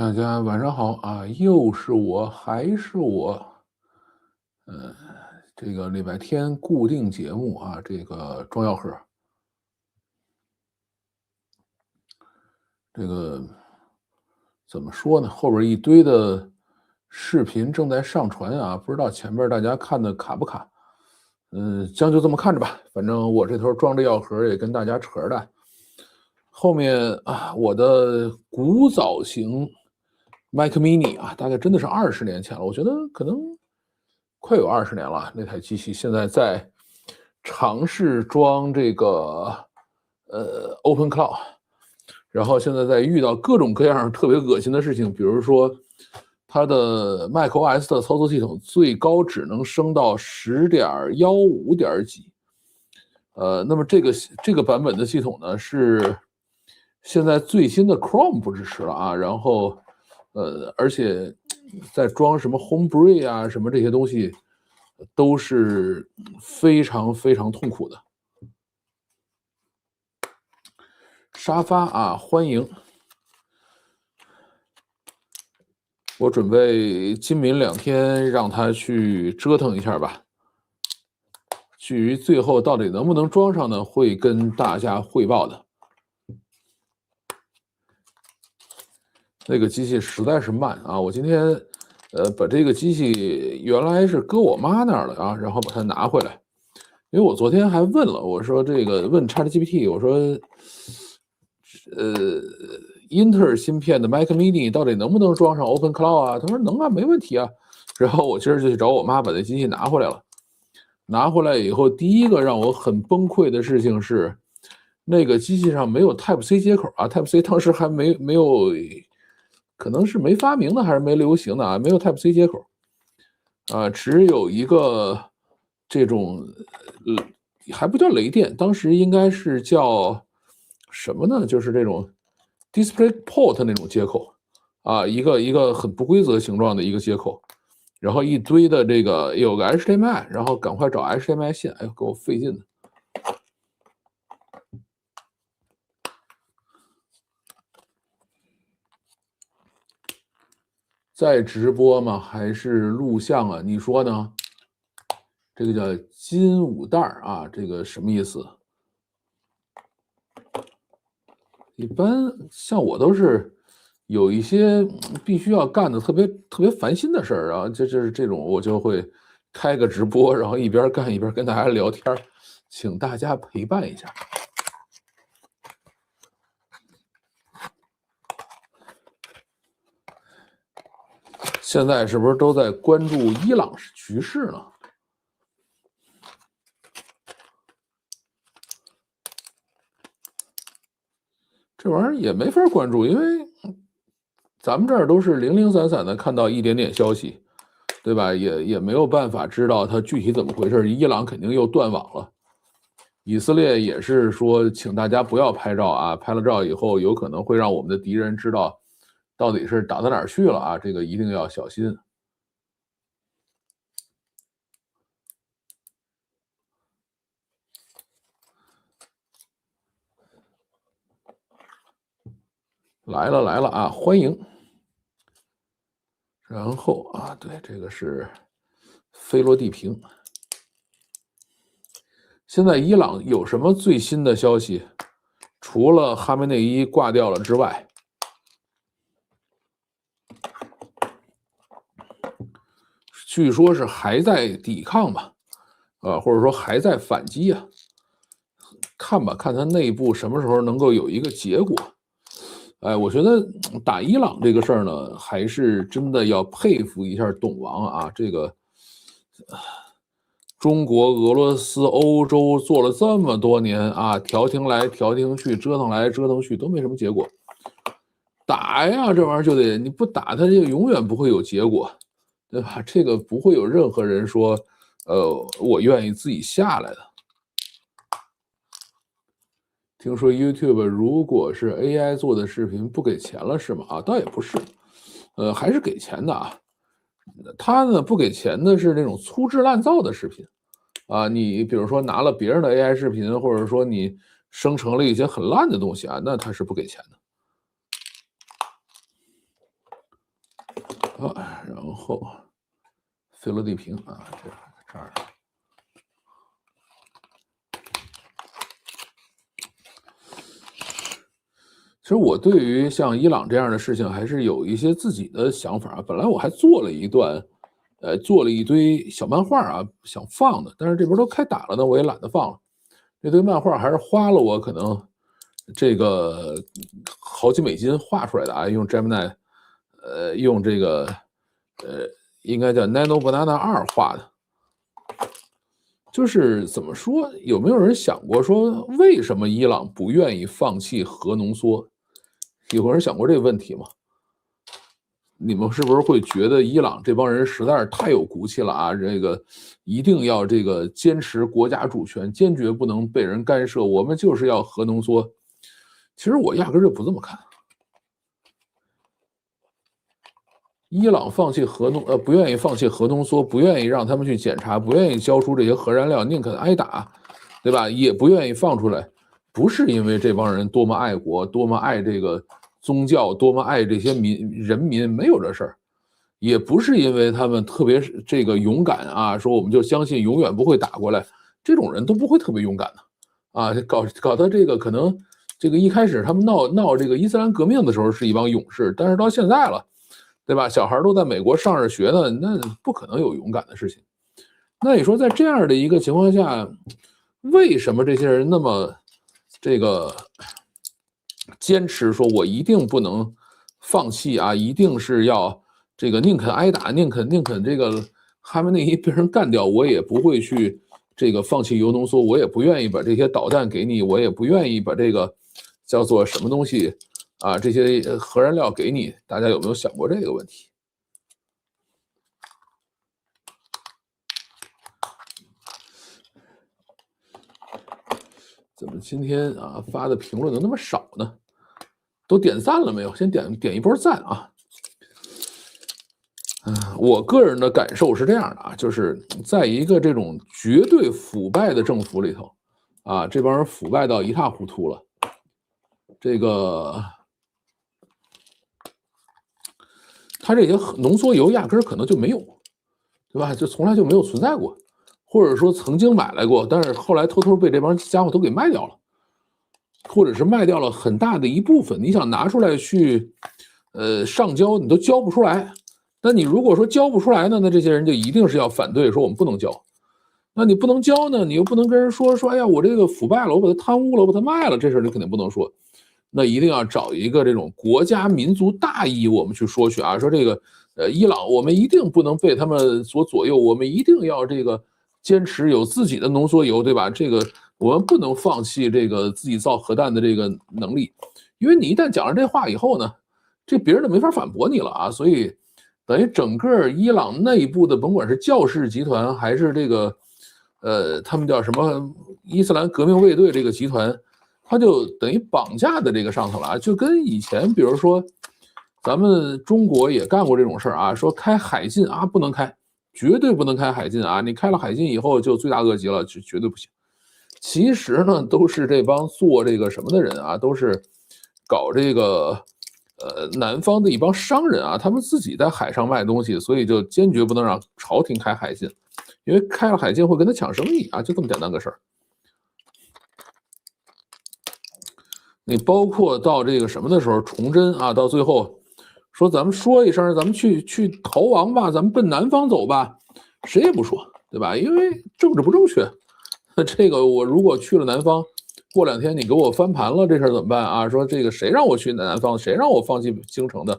大家晚上好啊，又是我，还是我。呃，这个礼拜天固定节目啊，这个中药盒，这个怎么说呢？后边一堆的视频正在上传啊，不知道前面大家看的卡不卡？将就这么看着吧，反正我这头装着药盒也跟大家扯着淡。后面啊，我的古早型 Mac Mini 啊，大概真的是20年前了，我觉得可能快有20年了。那台机器现在在尝试装这个Open Cloud，然后现在在遇到各种各样特别恶心的事情，比如说它的 macOS 的操作系统最高只能升到10.15点几。那么这个版本的系统呢是现在最新的 Chrome 不支持了啊，然后而且在装什么 Homebrew 啊什么这些东西都是非常非常痛苦的。沙发啊，欢迎！我准备今明2天让他去折腾一下吧。至于最后到底能不能装上呢，会跟大家汇报的。那个机器实在是慢啊！我今天把这个机器原来是搁我妈那儿了啊，然后把它拿回来。因为我昨天还问了，我说这个问 ChatGPT，我说英特尔芯片的 Mac Mini 到底能不能装上 Open Cloud 啊？他说能啊，没问题啊。然后我今儿就去找我妈把那机器拿回来了。拿回来以后，第一个让我很崩溃的事情是，那个机器上没有 Type C 接口啊，Type C 当时还没有，可能是没发明的还是没流行的啊，没有 Type C 接口啊，只有一个这种还不叫雷电，当时应该是叫什么呢？就是这种 DisplayPort 那种接口啊，一个很不规则形状的一个接口。然后一堆的这个有个 HDMI，然后赶快找 HDMI 线，哎呦，给我费劲的。在直播吗？还是录像啊？你说呢？这个叫金武蛋儿啊，这个什么意思？一般像我都是有一些必须要干的特别烦心的事儿啊，就是这种我就会开个直播，然后一边干一边跟大家聊天，请大家陪伴一下。现在是不是都在关注伊朗局势呢？这玩意儿也没法关注，因为咱们这儿都是零零散散的看到一点点消息，对吧？也没有办法知道它具体怎么回事。伊朗肯定又断网了，以色列也是说，请大家不要拍照啊，拍了照以后有可能会让我们的敌人知道到底是打到哪儿去了啊，这个一定要小心。来了来了啊，欢迎。然后啊，对，这个是菲罗地平。现在伊朗有什么最新的消息？除了哈梅内伊挂掉了之外，据说是还在抵抗吧，或者说还在反击啊。看吧，看他内部什么时候能够有一个结果。哎，我觉得打伊朗这个事儿呢，还是真的要佩服一下董王啊！这个中国、俄罗斯、欧洲做了这么多年啊，调停来调停去，折腾来折腾去，都没什么结果。打呀，这玩意儿就得你不打它，就永远不会有结果，对吧？这个不会有任何人说，我愿意自己下来的。听说 YouTube 如果是 AI 做的视频不给钱了是吗？啊，倒也不是，还是给钱的啊。他呢不给钱的是那种粗制滥造的视频啊，你比如说拿了别人的 AI 视频，或者说你生成了一些很烂的东西啊，那他是不给钱的。啊，然后菲罗地平啊，这儿。其实我对于像伊朗这样的事情还是有一些自己的想法啊。本来我还做了一堆小漫画啊，想放的，但是这边都开打了呢，我也懒得放了。这堆漫画还是花了我可能这个好几美金画出来的啊，用 Gemini，用这个应该叫 Nano Banana 2画的。就是怎么说，有没有人想过说，为什么伊朗不愿意放弃核浓缩？有人想过这个问题吗？你们是不是会觉得伊朗这帮人实在是太有骨气了啊？这个一定要这个坚持国家主权，坚决不能被人干涉，我们就是要核浓缩。其实我压根就不这么看。伊朗不愿意放弃核浓缩，不愿意让他们去检查，不愿意交出这些核燃料，宁肯挨打，对吧？也不愿意放出来，不是因为这帮人多么爱国，多么爱这个宗教，多么爱这些人民，没有这事儿。也不是因为他们特别这个勇敢啊，说我们就相信永远不会打过来，这种人都不会特别勇敢的啊。搞到这个可能这个一开始他们闹这个伊斯兰革命的时候是一帮勇士，但是到现在了。对吧？小孩都在美国上着学呢，那不可能有勇敢的事情。那你说，在这样的一个情况下，为什么这些人那么这个坚持说，我一定不能放弃啊，一定是要这个宁肯挨打，宁肯这个哈梅内伊被人干掉，我也不会去这个放弃铀浓缩，我也不愿意把这些导弹给你，我也不愿意把这个叫做什么东西。啊，这些核燃料给你，大家有没有想过这个问题？怎么今天啊发的评论都那么少呢？都点赞了没有？先点一波赞啊！我个人的感受是这样的啊，就是在一个这种绝对腐败的政府里头，啊，这帮人腐败到一塌糊涂了，这个。它这些浓缩铀压根儿可能就没有，对吧？就从来就没有存在过，或者说曾经买来过，但是后来偷偷被这帮家伙都给卖掉了，或者是卖掉了很大的一部分。你想拿出来去，上交，你都交不出来。那你如果说交不出来呢，那这些人就一定是要反对，说我们不能交。那你不能交呢，你又不能跟人说，哎呀，我这个腐败了，我把它贪污了，我把它卖了，这事儿你肯定不能说。那一定要找一个这种国家民族大义，我们去说去啊，说这个伊朗，我们一定不能被他们所左右，我们一定要这个坚持有自己的浓缩铀，对吧？这个我们不能放弃这个自己造核弹的这个能力，因为你一旦讲了这话以后呢，这别人就没法反驳你了啊。所以等于整个伊朗内部的，甭管是教士集团还是这个他们叫什么伊斯兰革命卫队这个集团。他就等于绑架的这个上头了啊，就跟以前比如说咱们中国也干过这种事儿啊，说开海禁啊不能开，绝对不能开海禁啊，你开了海禁以后就罪大恶极了，绝对不行。其实呢，都是这帮做这个什么的人啊，都是搞这个南方的一帮商人啊，他们自己在海上卖东西，所以就坚决不能让朝廷开海禁，因为开了海禁会跟他抢生意啊，就这么简单个事儿。你包括到这个什么的时候，崇祯啊，到最后说咱们说一声，咱们去逃亡吧，咱们奔南方走吧，谁也不说，对吧？因为政治不正确。这个我如果去了南方，过2天你给我翻盘了，这事儿怎么办啊？说这个谁让我去南方，谁让我放弃京城的，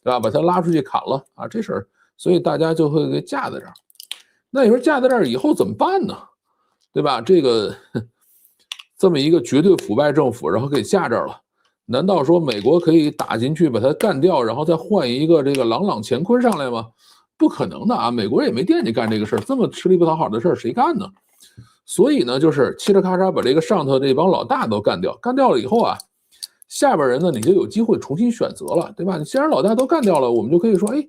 对吧？把他拉出去砍了啊，这事儿，所以大家就会给架在这儿。那你说架在这儿以后怎么办呢？对吧？这个。这么一个绝对腐败政府，然后给架这儿了，难道说美国可以打进去把它干掉，然后再换一个这个朗朗乾坤上来吗？不可能的啊！美国也没惦记干这个事儿，这么吃力不讨好的事儿谁干呢？所以呢，就是嘁哩咔嚓把这个上头这帮老大都干掉，干掉了以后啊，下边人呢你就有机会重新选择了，对吧？你既然老大都干掉了，我们就可以说，哎，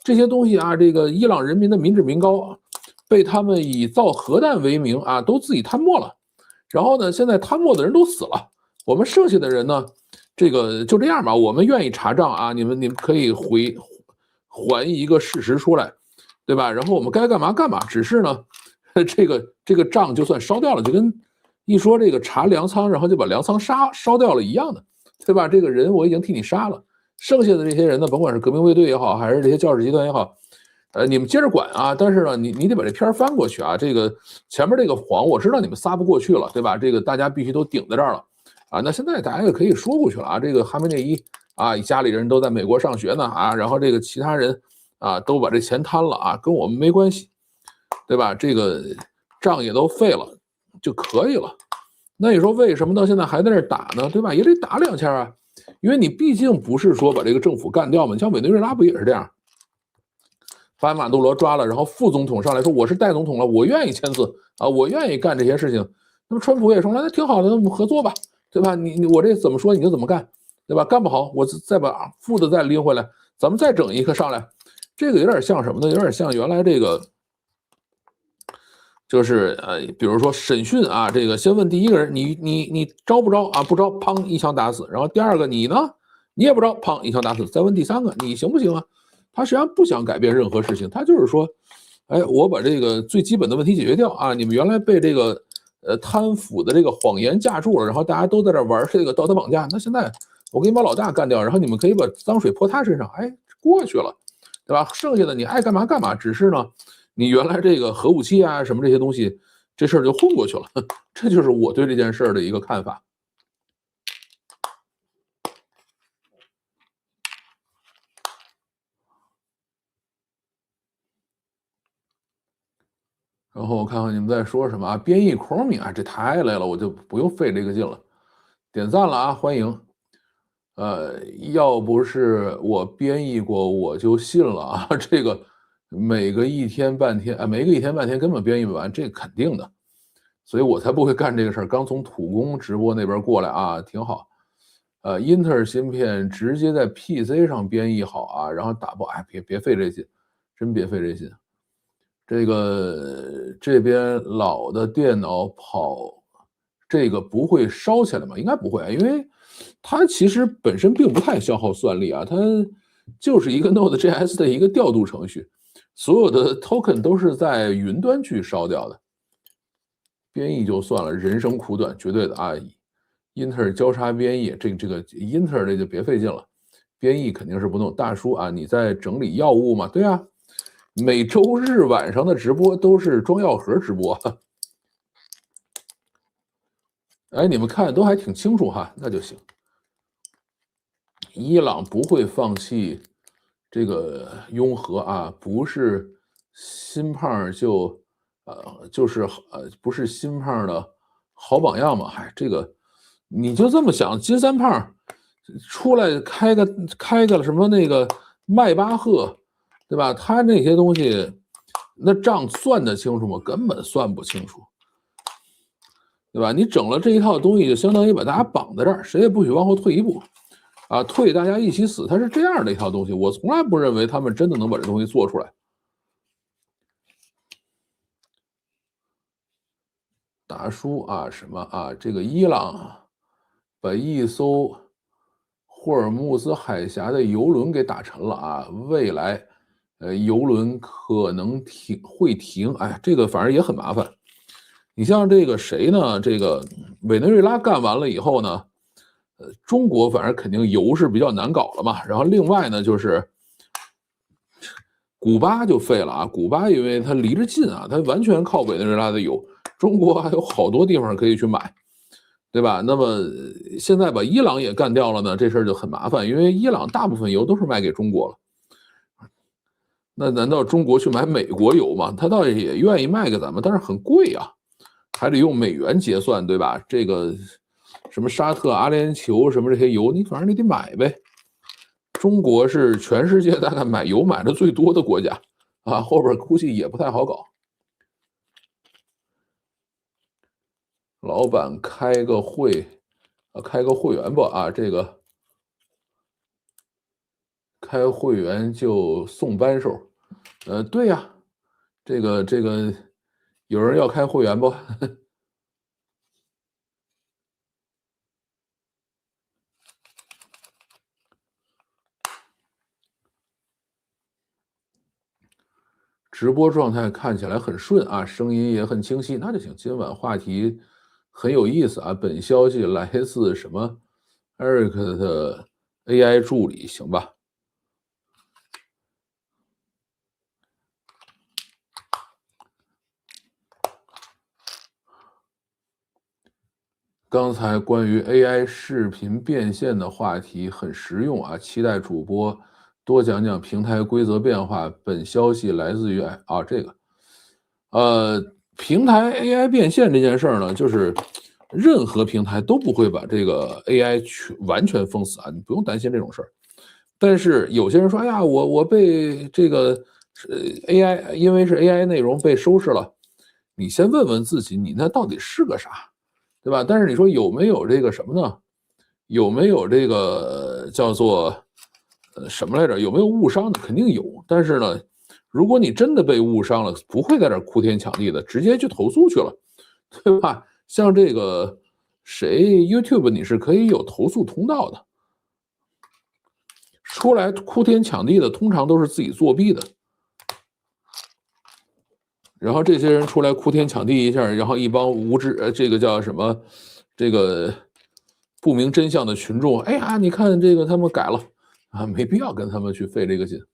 这些东西啊，这个伊朗人民的民脂民膏被他们以造核弹为名啊，都自己吞没了。然后呢，现在贪墨的人都死了，我们剩下的人呢，这个就这样吧，我们愿意查账啊，你们可以还一个事实出来，对吧？然后我们该干嘛干嘛，只是呢，这个账就算烧掉了，就跟一说这个查粮仓，然后就把粮仓烧掉了一样的，对吧？这个人我已经替你杀了，剩下的这些人呢，甭管是革命卫队也好，还是这些教士集团也好，你们接着管啊，但是呢，你得把这片翻过去啊，这个前面这个谎我知道你们撒不过去了，对吧？这个大家必须都顶在这儿了啊，那现在大家也可以说过去了啊，这个哈梅内伊啊，家里人都在美国上学呢啊，然后这个其他人啊都把这钱贪了啊，跟我们没关系，对吧？这个仗也都废了就可以了。那你说为什么到现在还在那打呢？对吧？也得打两下啊，因为你毕竟不是说把这个政府干掉嘛，像委内瑞拉不也是这样？把马杜罗抓了，然后副总统上来说我是代总统了，我愿意签字啊，我愿意干这些事情。那么川普也说那挺好的，那我们合作吧，对吧？我这怎么说你就怎么干，对吧？干不好我再把副的再拎回来，咱们再整一个上来。这个有点像什么呢？有点像原来这个，就是比如说审讯啊，这个先问第一个人你招不招啊？不招，砰一枪打死。然后第二个你呢？你也不招，砰一枪打死。再问第三个你行不行啊？他实际上不想改变任何事情，他就是说，哎，我把这个最基本的问题解决掉啊！你们原来被这个贪腐的这个谎言架住了，然后大家都在这玩这个道德绑架，那现在我给你把老大干掉，然后你们可以把脏水泼他身上，哎，过去了，对吧？剩下的你爱干嘛干嘛，只是呢，你原来这个核武器啊什么这些东西，这事儿就混过去了，这就是我对这件事儿的一个看法。然后我看看你们在说什么啊？编译 Chromie 啊，这太累了，我就不用费这个劲了。点赞了啊，欢迎。要不是我编译过，我就信了啊。这个每个一天半天啊，每个一天半天根本编译不完，这肯定的。所以我才不会干这个事儿。刚从土工直播那边过来啊，挺好。英特尔芯片直接在 PC 上编译好啊，然后打包，哎，别费这劲，真别费这劲。这个这边老的电脑跑这个不会烧起来吗？应该不会，因为它其实本身并不太消耗算力啊，它就是一个 Node.js 的一个调度程序，所有的 token 都是在云端去烧掉的。编译就算了，人生苦短，绝对的啊。英特尔交叉编译，这个英特尔这就别费劲了，编译肯定是不动。大叔啊，你在整理药物吗？对啊。每周日晚上的直播都是装药盒直播，哎，你们看都还挺清楚哈，那就行。伊朗不会放弃这个拥核啊，不是新胖就是不是新胖的好榜样嘛？嗨，这个你就这么想，金三胖出来开个什么那个迈巴赫，对吧？他那些东西。那账算得清楚吗？根本算不清楚，对吧？你整了这一套东西，就相当于把大家绑在这儿，谁也不许往后退一步，啊，退大家一起死。它是这样的一套东西，我从来不认为他们真的能把这东西做出来。大叔啊，什么啊？这个伊朗把一艘霍尔木兹海峡的油轮给打沉了啊，未来油轮可能会停，哎，这个反正也很麻烦。你像这个谁呢？这个委内瑞拉干完了以后呢，中国反正肯定油是比较难搞了嘛。然后另外呢，就是古巴就废了啊。古巴因为它离着近啊，它完全靠委内瑞拉的油，中国还有好多地方可以去买，对吧？那么现在把伊朗也干掉了呢，这事儿就很麻烦，因为伊朗大部分油都是卖给中国了。那难道中国去买美国油吗？他倒也愿意卖给咱们，但是很贵啊，还得用美元结算，对吧？这个什么沙特、阿联酋什么这些油，你反正你得买呗。中国是全世界大概买油买的最多的国家啊，后边估计也不太好搞。老板开个会，开个会员吧啊，这个开会员就送扳手，对呀，这个有人要开会员不？直播状态看起来很顺啊，声音也很清晰，那就行。今晚话题很有意思啊，本消息来自什么 Eric 的 AI 助理，行吧？刚才关于 AI 视频变现的话题很实用啊，期待主播多讲讲平台规则变化。本消息来自于这个，呃，平台 AI 变现这件事儿呢，就是任何平台都不会把这个 AI 完全封死啊，你不用担心这种事儿。但是有些人说，哎呀，我被这个AI，因为是 AI 内容被收拾了，你先问问自己，你那到底是个啥？对吧？但是你说有没有这个什么呢？有没有这个叫做什么来着？有没有误伤的？肯定有。但是呢，如果你真的被误伤了，不会在这哭天抢地的，直接去投诉去了，对吧？像这个谁 YouTube，你是可以有投诉通道的。出来哭天抢地的，通常都是自己作弊的。然后这些人出来哭天抢地一下，然后一帮无知这个叫什么，这个不明真相的群众，哎呀，你看这个他们改了啊，没必要跟他们去费这个劲。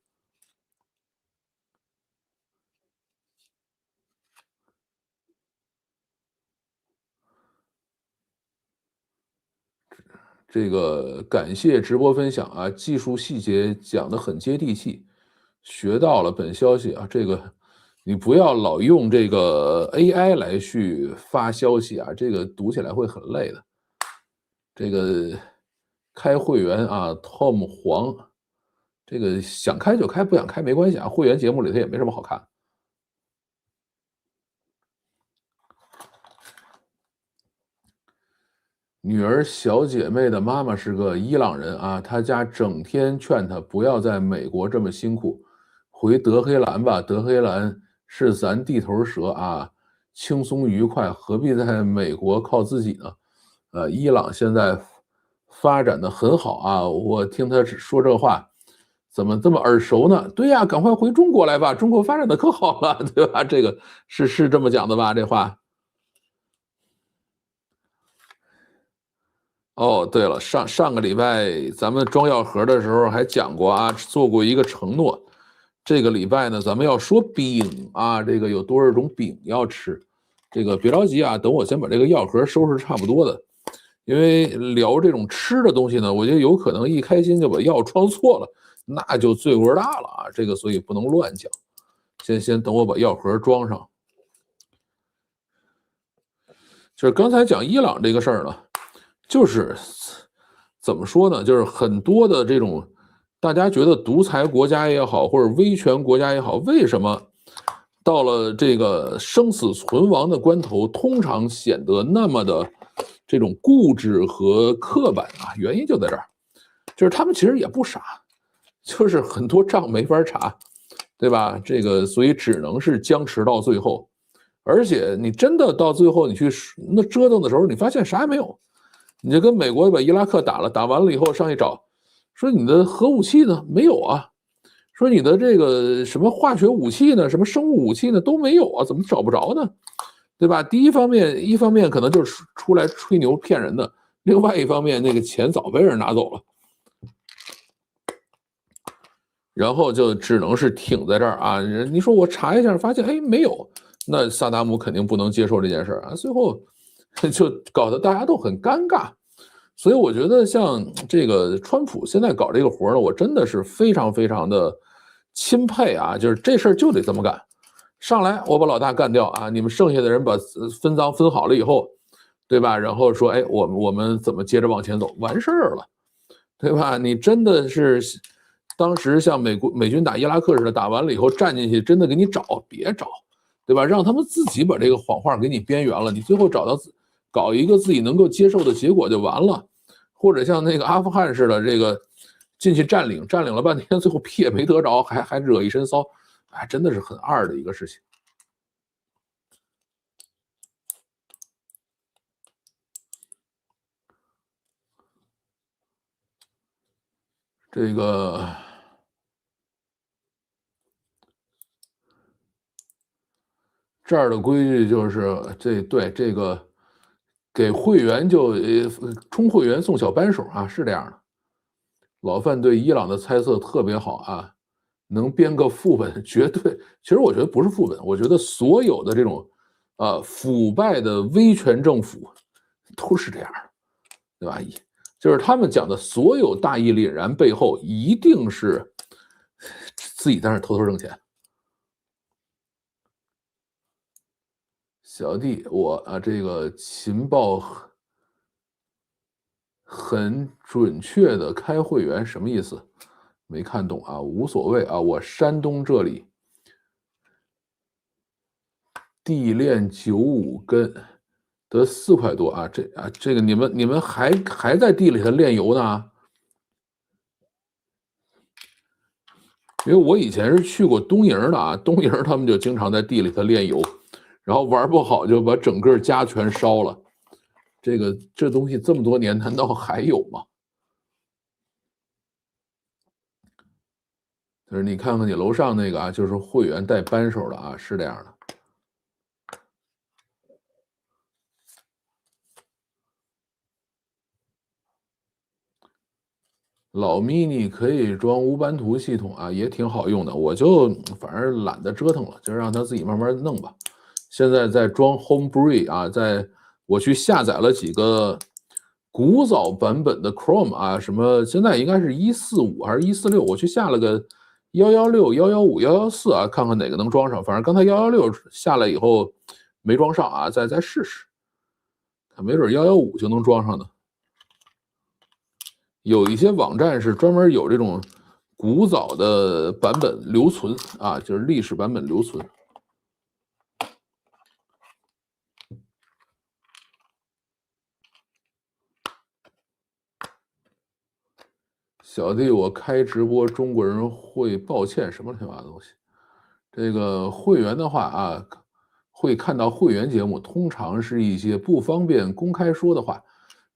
这个感谢直播分享啊，技术细节讲得很接地气，学到了本消息啊，这个你不要老用这个 AI 来去发消息啊，这个读起来会很累的。这个开会员啊，Tom 黄，这个想开就开，不想开没关系啊。会员节目里头也没什么好看。女儿小姐妹的妈妈是个伊朗人啊，她家整天劝她不要在美国这么辛苦，回德黑兰吧，德黑兰是咱地头蛇啊，轻松愉快，何必在美国靠自己呢？伊朗现在发展的很好啊，我听他说这话，怎么这么耳熟呢？对呀，赶快回中国来吧，中国发展的可好了，对吧？这个是这么讲的吧？这话。哦，对了，上个礼拜咱们装药盒的时候还讲过啊，做过一个承诺。这个礼拜呢，咱们要说饼啊，这个有多少种饼要吃？这个别着急啊，等我先把这个药盒收拾差不多的。因为聊这种吃的东西呢，我觉得有可能一开心就把药装错了，那就罪过大了啊！这个所以不能乱讲。先等我把药盒装上。就是刚才讲伊朗这个事儿呢，就是怎么说呢？就是很多的这种大家觉得独裁国家也好，或者威权国家也好，为什么到了这个生死存亡的关头，通常显得那么的这种固执和刻板啊？原因就在这儿，就是他们其实也不傻，就是很多账没法查，对吧？这个所以只能是僵持到最后。而且你真的到最后，你去那折腾的时候，你发现啥也没有。你就跟美国把伊拉克打了，打完了以后上去找，说你的核武器呢？没有啊。说你的这个什么化学武器呢？什么生物武器呢？都没有啊，怎么找不着呢？对吧？第一方面，一方面可能就是出来吹牛骗人的，另外一方面，那个钱早被人拿走了，然后就只能是挺在这儿啊。你说我查一下，发现哎没有，那萨达姆肯定不能接受这件事儿啊，最后就搞得大家都很尴尬。所以我觉得像这个川普现在搞这个活呢，我真的是非常非常的钦佩啊！就是这事儿就得这么干，上来我把老大干掉啊，你们剩下的人把分赃分好了以后，对吧？然后说，哎，我们怎么接着往前走，完事儿了，对吧？你真的是当时像美军打伊拉克似的，打完了以后站进去，真的给你找，别找，对吧？让他们自己把这个谎话给你边缘了，你最后找到搞一个自己能够接受的结果就完了。或者像那个阿富汗似的，这个进去占领了半天，最后屁也没得着，还惹一身骚，哎，真的是很二的一个事情。这个这儿的规矩就是这个给会员就充会员送小扳手啊，是这样的。老范对伊朗的猜测特别好啊，能编个副本，绝对。其实我觉得不是副本，我觉得所有的这种腐败的威权政府都是这样的，对吧？就是他们讲的所有大义凛然背后，一定是自己在那偷偷挣钱。小弟，我这个情报很准确的开会员什么意思？没看懂啊，无所谓啊，我山东这里地炼95根得4块多啊，这个你们还在地里头炼油呢？因为我以前是去过东营的啊，东营他们就经常在地里头炼油，然后玩不好就把整个家全烧了。这东西这么多年，难道还有吗？就是你看看你楼上那个啊，就是会员带扳手的啊，是这样的。老 mini 可以装无版图系统啊，也挺好用的。我就反正懒得折腾了，就让他自己慢慢弄吧。现在在装 Homebrew 啊，我去下载了几个古早版本的 Chrome 啊，什么现在应该是145还是146，我去下了个116、115、114啊，看看哪个能装上。反正刚才116下来以后没装上啊，再试试，看没准115就能装上呢。有一些网站是专门有这种古早的版本留存啊，就是历史版本留存。小弟，我开直播，中国人会抱歉什么乱七八糟东西？这个会员的话啊，会看到会员节目，通常是一些不方便公开说的话。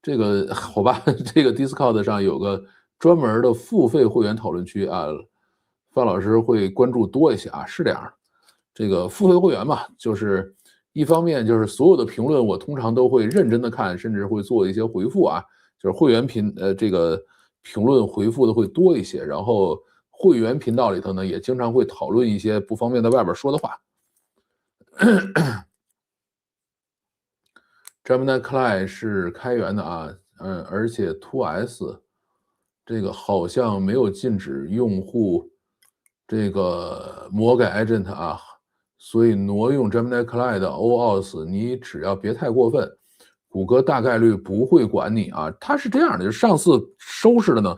这个好吧，这个 Discord 上有个专门的付费会员讨论区啊，范老师会关注多一些啊，是这样的。这个付费会员嘛，就是一方面就是所有的评论我通常都会认真的看，甚至会做一些回复啊，就是会员这个评论回复的会多一些，然后会员频道里头呢也经常会讨论一些不方便在外边说的话。Gemini Client 是开源的啊，而且 2S 这个好像没有禁止用户这个魔改 agent 啊，所以挪用 Gemini Client 的 OAuth， 你只要别太过分，谷歌大概率不会管你啊。它是这样的，就上次收拾的呢，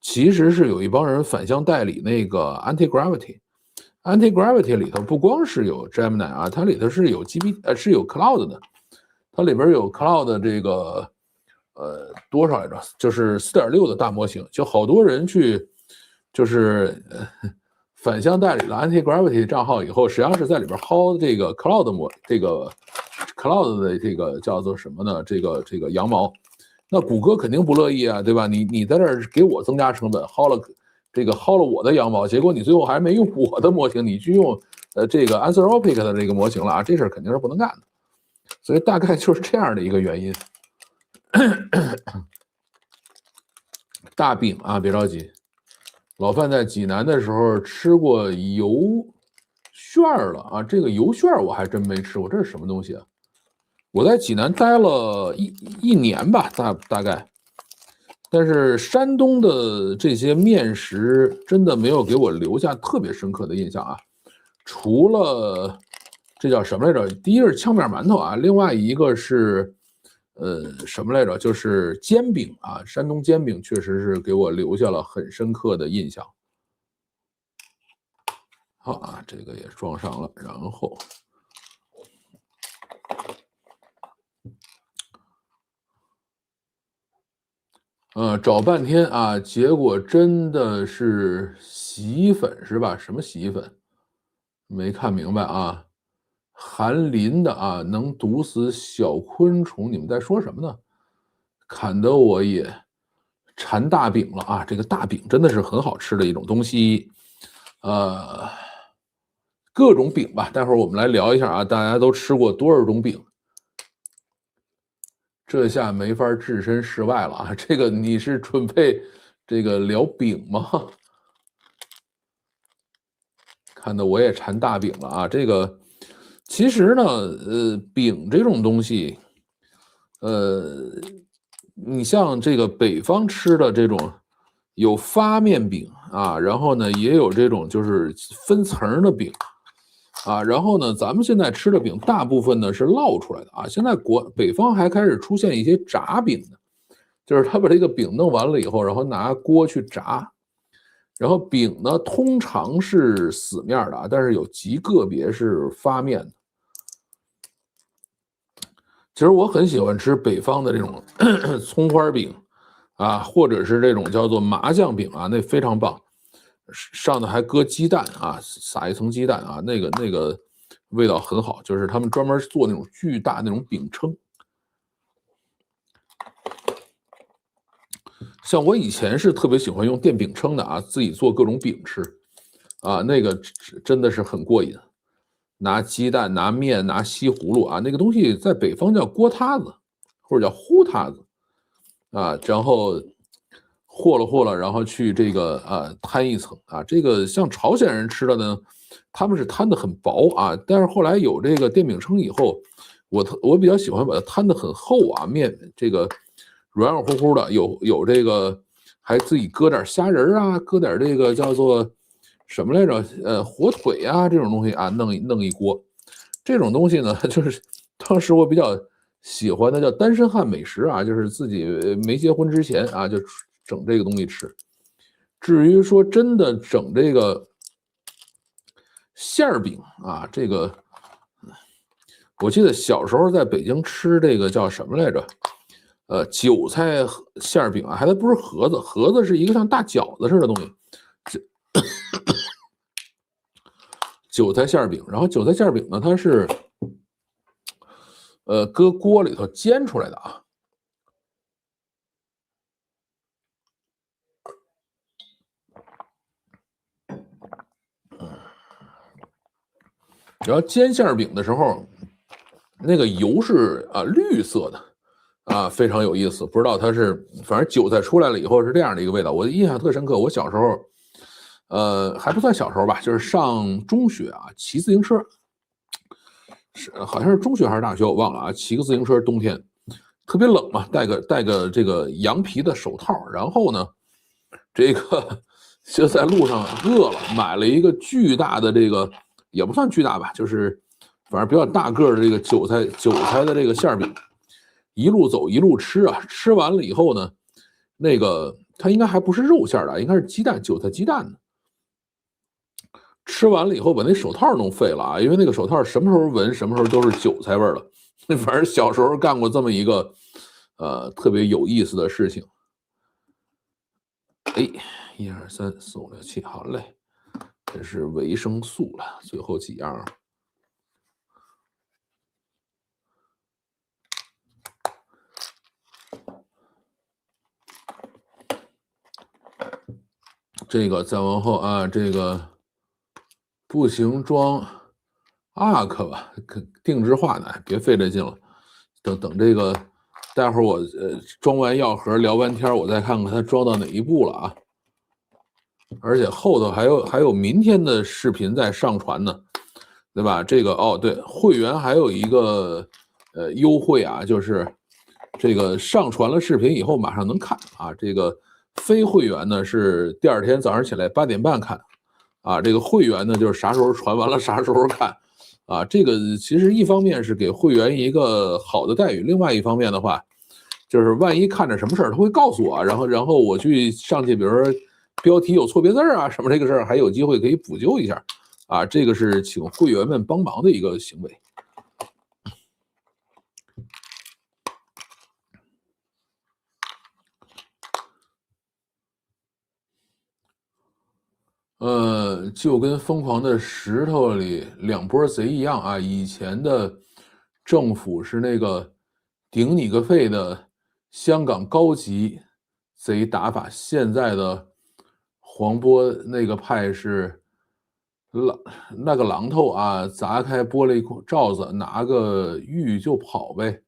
其实是有一帮人反向代理那个 Antigravity 里头不光是有 Gemini 啊，它里头是有是有 Cloud 的。它里边有 Cloud 这个多少来着？就是4.6的大模型，就好多人去就是反向代理了 Antigravity 账号以后，实际上是在里边薅这个 Cloud 的这个叫做什么呢？这个羊毛。那谷歌肯定不乐意啊，对吧？你在这儿给我增加成本，薅了我的羊毛，结果你最后还没用我的模型，你去用这个 Anthropic 的这个模型了啊，这事儿肯定是不能干的。所以大概就是这样的一个原因。大饼啊，别着急。老范在济南的时候吃过油旋了啊，这个油旋我还真没吃过，这是什么东西啊？我在济南待了一年吧，大概。但是山东的这些面食真的没有给我留下特别深刻的印象啊，除了这叫什么来着？第一个是戗面馒头啊，另外一个是什么来着？就是煎饼啊，山东煎饼确实是给我留下了很深刻的印象。好啊，这个也装上了，然后找半天啊，结果真的是洗衣粉是吧？什么洗衣粉？没看明白啊。含磷的啊，能毒死小昆虫，你们在说什么呢？砍得我也馋大饼了啊！这个大饼真的是很好吃的一种东西，各种饼吧。待会儿我们来聊一下啊，大家都吃过多少种饼？这下没法置身事外了啊！这个你是准备这个聊饼吗？看得我也馋大饼了啊！这个其实呢，饼这种东西，你像这个北方吃的这种有发面饼啊，然后呢也有这种就是分层的饼啊，然后呢咱们现在吃的饼大部分呢是烙出来的啊，现在北方还开始出现一些炸饼的，就是他把这个饼弄完了以后，然后拿锅去炸。然后饼呢，通常是死面的啊，但是有极个别是发面的。其实我很喜欢吃北方的这种葱花饼啊，或者是这种叫做麻酱饼啊，那非常棒，上头还搁鸡蛋啊，撒一层鸡蛋啊，那个味道很好，就是他们专门做那种巨大那种饼铛。像我以前是特别喜欢用电饼铛的啊，自己做各种饼吃啊，那个真的是很过瘾。拿鸡蛋、拿面、拿西葫芦啊，那个东西在北方叫锅塌子，或者叫糊塌子啊，然后和了，然后去这个摊一层啊。这个像朝鲜人吃的呢，他们是摊的很薄啊，但是后来有这个电饼铛以后，我比较喜欢把它摊的很厚啊，面这个软软乎乎的，有这个还自己搁点虾仁啊，搁点这个叫做什么来着？火腿啊这种东西啊，弄一锅。这种东西呢，就是当时我比较喜欢的叫单身汉美食啊，就是自己没结婚之前啊，就整这个东西吃。至于说真的整这个馅儿饼啊，这个我记得小时候在北京吃这个叫什么来着？韭菜馅儿饼啊，还不是盒子，盒子是一个像大饺子似的东西。韭菜馅儿饼，然后韭菜馅儿饼呢，它是搁锅里头煎出来的啊。然后煎馅儿饼的时候，那个油是绿色的啊，非常有意思。不知道它是，反正韭菜出来了以后是这样的一个味道，我印象特深刻。我小时候，还不算小时候吧，就是上中学啊，骑自行车，好像是中学还是大学，我忘了啊。骑个自行车，冬天特别冷嘛，戴个这个羊皮的手套，然后呢，这个就在路上饿了，买了一个巨大的这个，也不算巨大吧，就是反正比较大个的这个韭菜的这个馅饼，一路走一路吃啊，吃完了以后呢，那个它应该还不是肉馅的，应该是韭菜鸡蛋的。吃完了以后把那手套弄废了啊，因为那个手套什么时候闻什么时候都是韭菜味儿了。反正小时候干过这么一个特别有意思的事情。哎，1、2、3、4、5、6、7，好嘞，这是维生素了，最后几样。这个再往后啊，这个不行装ARK 吧，定制化的，别费这劲了。等这个，待会儿我装完药盒聊完天，我再看看它装到哪一步了啊。而且后头还有明天的视频在上传呢，对吧？这个哦，对，会员还有一个优惠啊，就是这个上传了视频以后马上能看啊。这个非会员呢是第二天早上起来8点半看啊，这个会员呢就是啥时候传完了啥时候看啊。这个其实一方面是给会员一个好的待遇，另外一方面的话，就是万一看着什么事儿他会告诉我，然后我去上去，比如说标题有错别字啊什么这个事儿，还有机会可以补救一下啊。这个是请会员们帮忙的一个行为。就跟疯狂的石头里两拨贼一样啊！以前的政府是那个顶你个肺的香港高级贼打法，现在的黄波那个派是那个榔头啊，砸开玻璃罩子，拿个玉就跑呗。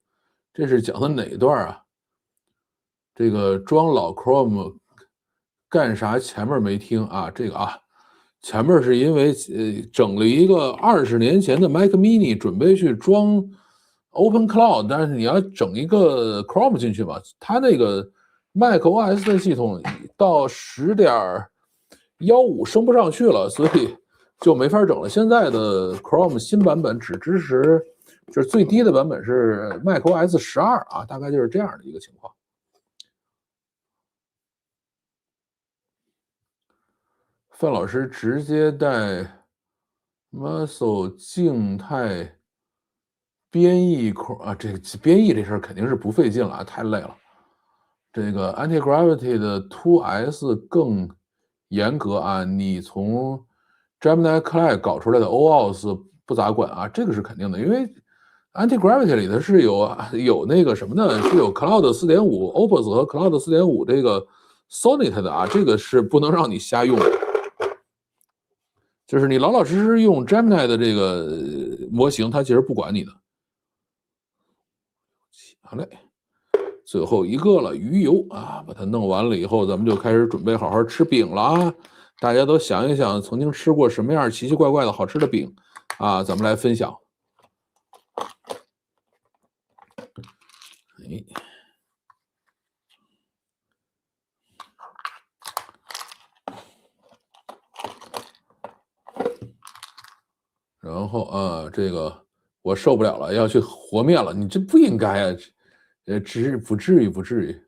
这是讲的哪段啊？这个装老 Chrome 干啥？前面没听啊，这个啊，前面是因为整了一个20年前的 Mac Mini，准备去装 Open Cloud，但是你要整一个 Chrome 进去嘛，它那个 Mac OS 的系统到10.15升不上去了，所以就没法整了。现在的 Chrome 新版本只支持，就是最低的版本是 Mac OS 12啊，大概就是这样的一个情况。范老师直接带 Muscle 静态编译口啊，这个编译这事儿肯定是不费劲了，太累了。这个 Anti-Gravity 的 2S 更严格啊，你从 Gemini Cloud 搞出来的 OAuth 不咋管啊，这个是肯定的，因为 Anti-Gravity 里头是有那个什么呢？是有 Cloud 4.5 Opus 和 Cloud 4.5这个 Sonnet 的啊，这个是不能让你瞎用的。就是你老老实实用 Gemini 的这个模型，它其实不管你的。好嘞，最后一个了，鱼油啊，把它弄完了以后，咱们就开始准备好好吃饼了啊！大家都想一想，曾经吃过什么样奇奇怪怪的好吃的饼啊？咱们来分享。哎，然后啊，这个我受不了了，要去和面了。你这不应该啊，不至于，不至于。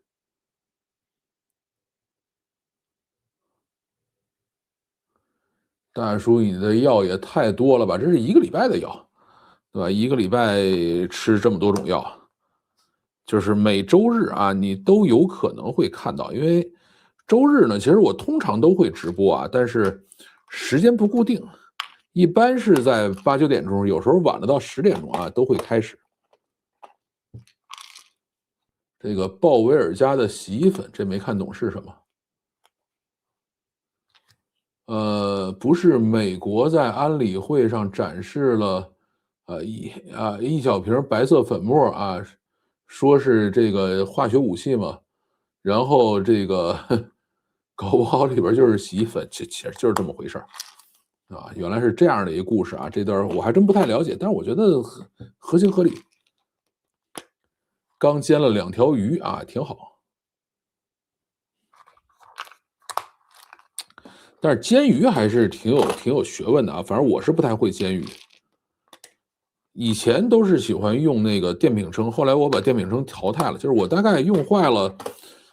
大叔，你的药也太多了吧？这是1个礼拜的药，对吧？1个礼拜吃这么多种药，就是每周日啊，你都有可能会看到。因为周日呢，其实我通常都会直播啊，但是时间不固定，一般是在8、9点钟，有时候晚了到10点钟啊，都会开始。这个鲍威尔家的洗衣粉，这没看懂是什么？不是美国在安理会上展示了，一小瓶白色粉末啊，说是这个化学武器嘛，然后这个搞不好里边就是洗衣粉，其实就是这么回事啊，原来是这样的一个故事啊，这段我还真不太了解，但是我觉得合情合理。刚煎了2条鱼啊，挺好。但是煎鱼还是挺有学问的啊，反正我是不太会煎鱼。以前都是喜欢用那个电饼铛，后来我把电饼铛淘汰了，就是我大概用坏了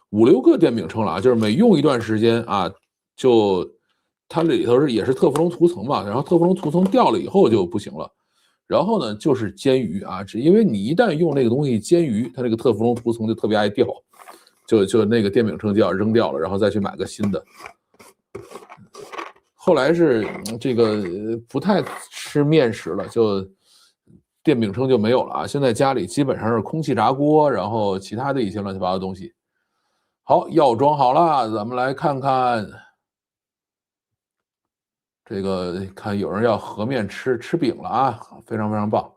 5、6个电饼铛了啊，就是每用一段时间啊，就它里头也是特氟龙涂层嘛，然后特氟龙涂层掉了以后就不行了。然后呢，就是煎鱼啊，只因为你一旦用那个东西煎鱼，它这个特氟龙涂层就特别爱掉，就那个电饼铛就要扔掉了，然后再去买个新的。后来是这个不太吃面食了，就电饼铛就没有了啊。现在家里基本上是空气炸锅，然后其他的一些乱七八糟的东西。好，药装好了，咱们来看看这个，看有人要和面吃饼了啊，非常非常棒。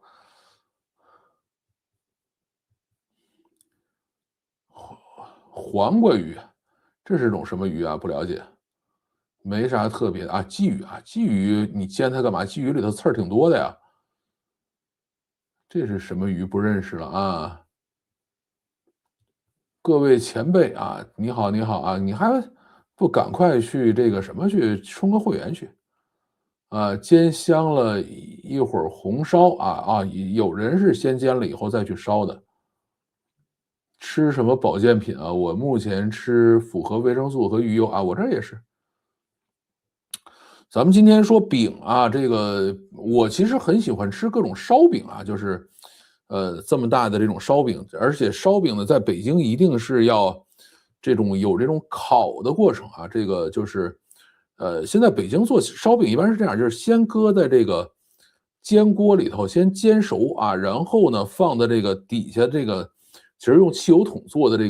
黄瓜鱼，这是种什么鱼啊？不了解。没啥特别的啊，鲫鱼啊，鲫鱼你煎它干嘛？鲫鱼里头刺儿挺多的呀。这是什么鱼？不认识了啊。各位前辈啊，你好，你好啊，你还不赶快去这个什么去充个会员去啊？煎香了一会儿红烧有人是先煎了以后再去烧的。吃什么保健品啊？我目前吃复合维生素和鱼油啊，我这也是。咱们今天说饼啊，这个我其实很喜欢吃各种烧饼啊，就是这么大的这种烧饼，而且烧饼呢，在北京一定是要有这种烤的过程啊，这个就是现在北京做烧饼一般是这样，就是先搁在这个煎锅里头先煎熟啊，然后呢放在这个底下这个其实用汽油桶做的这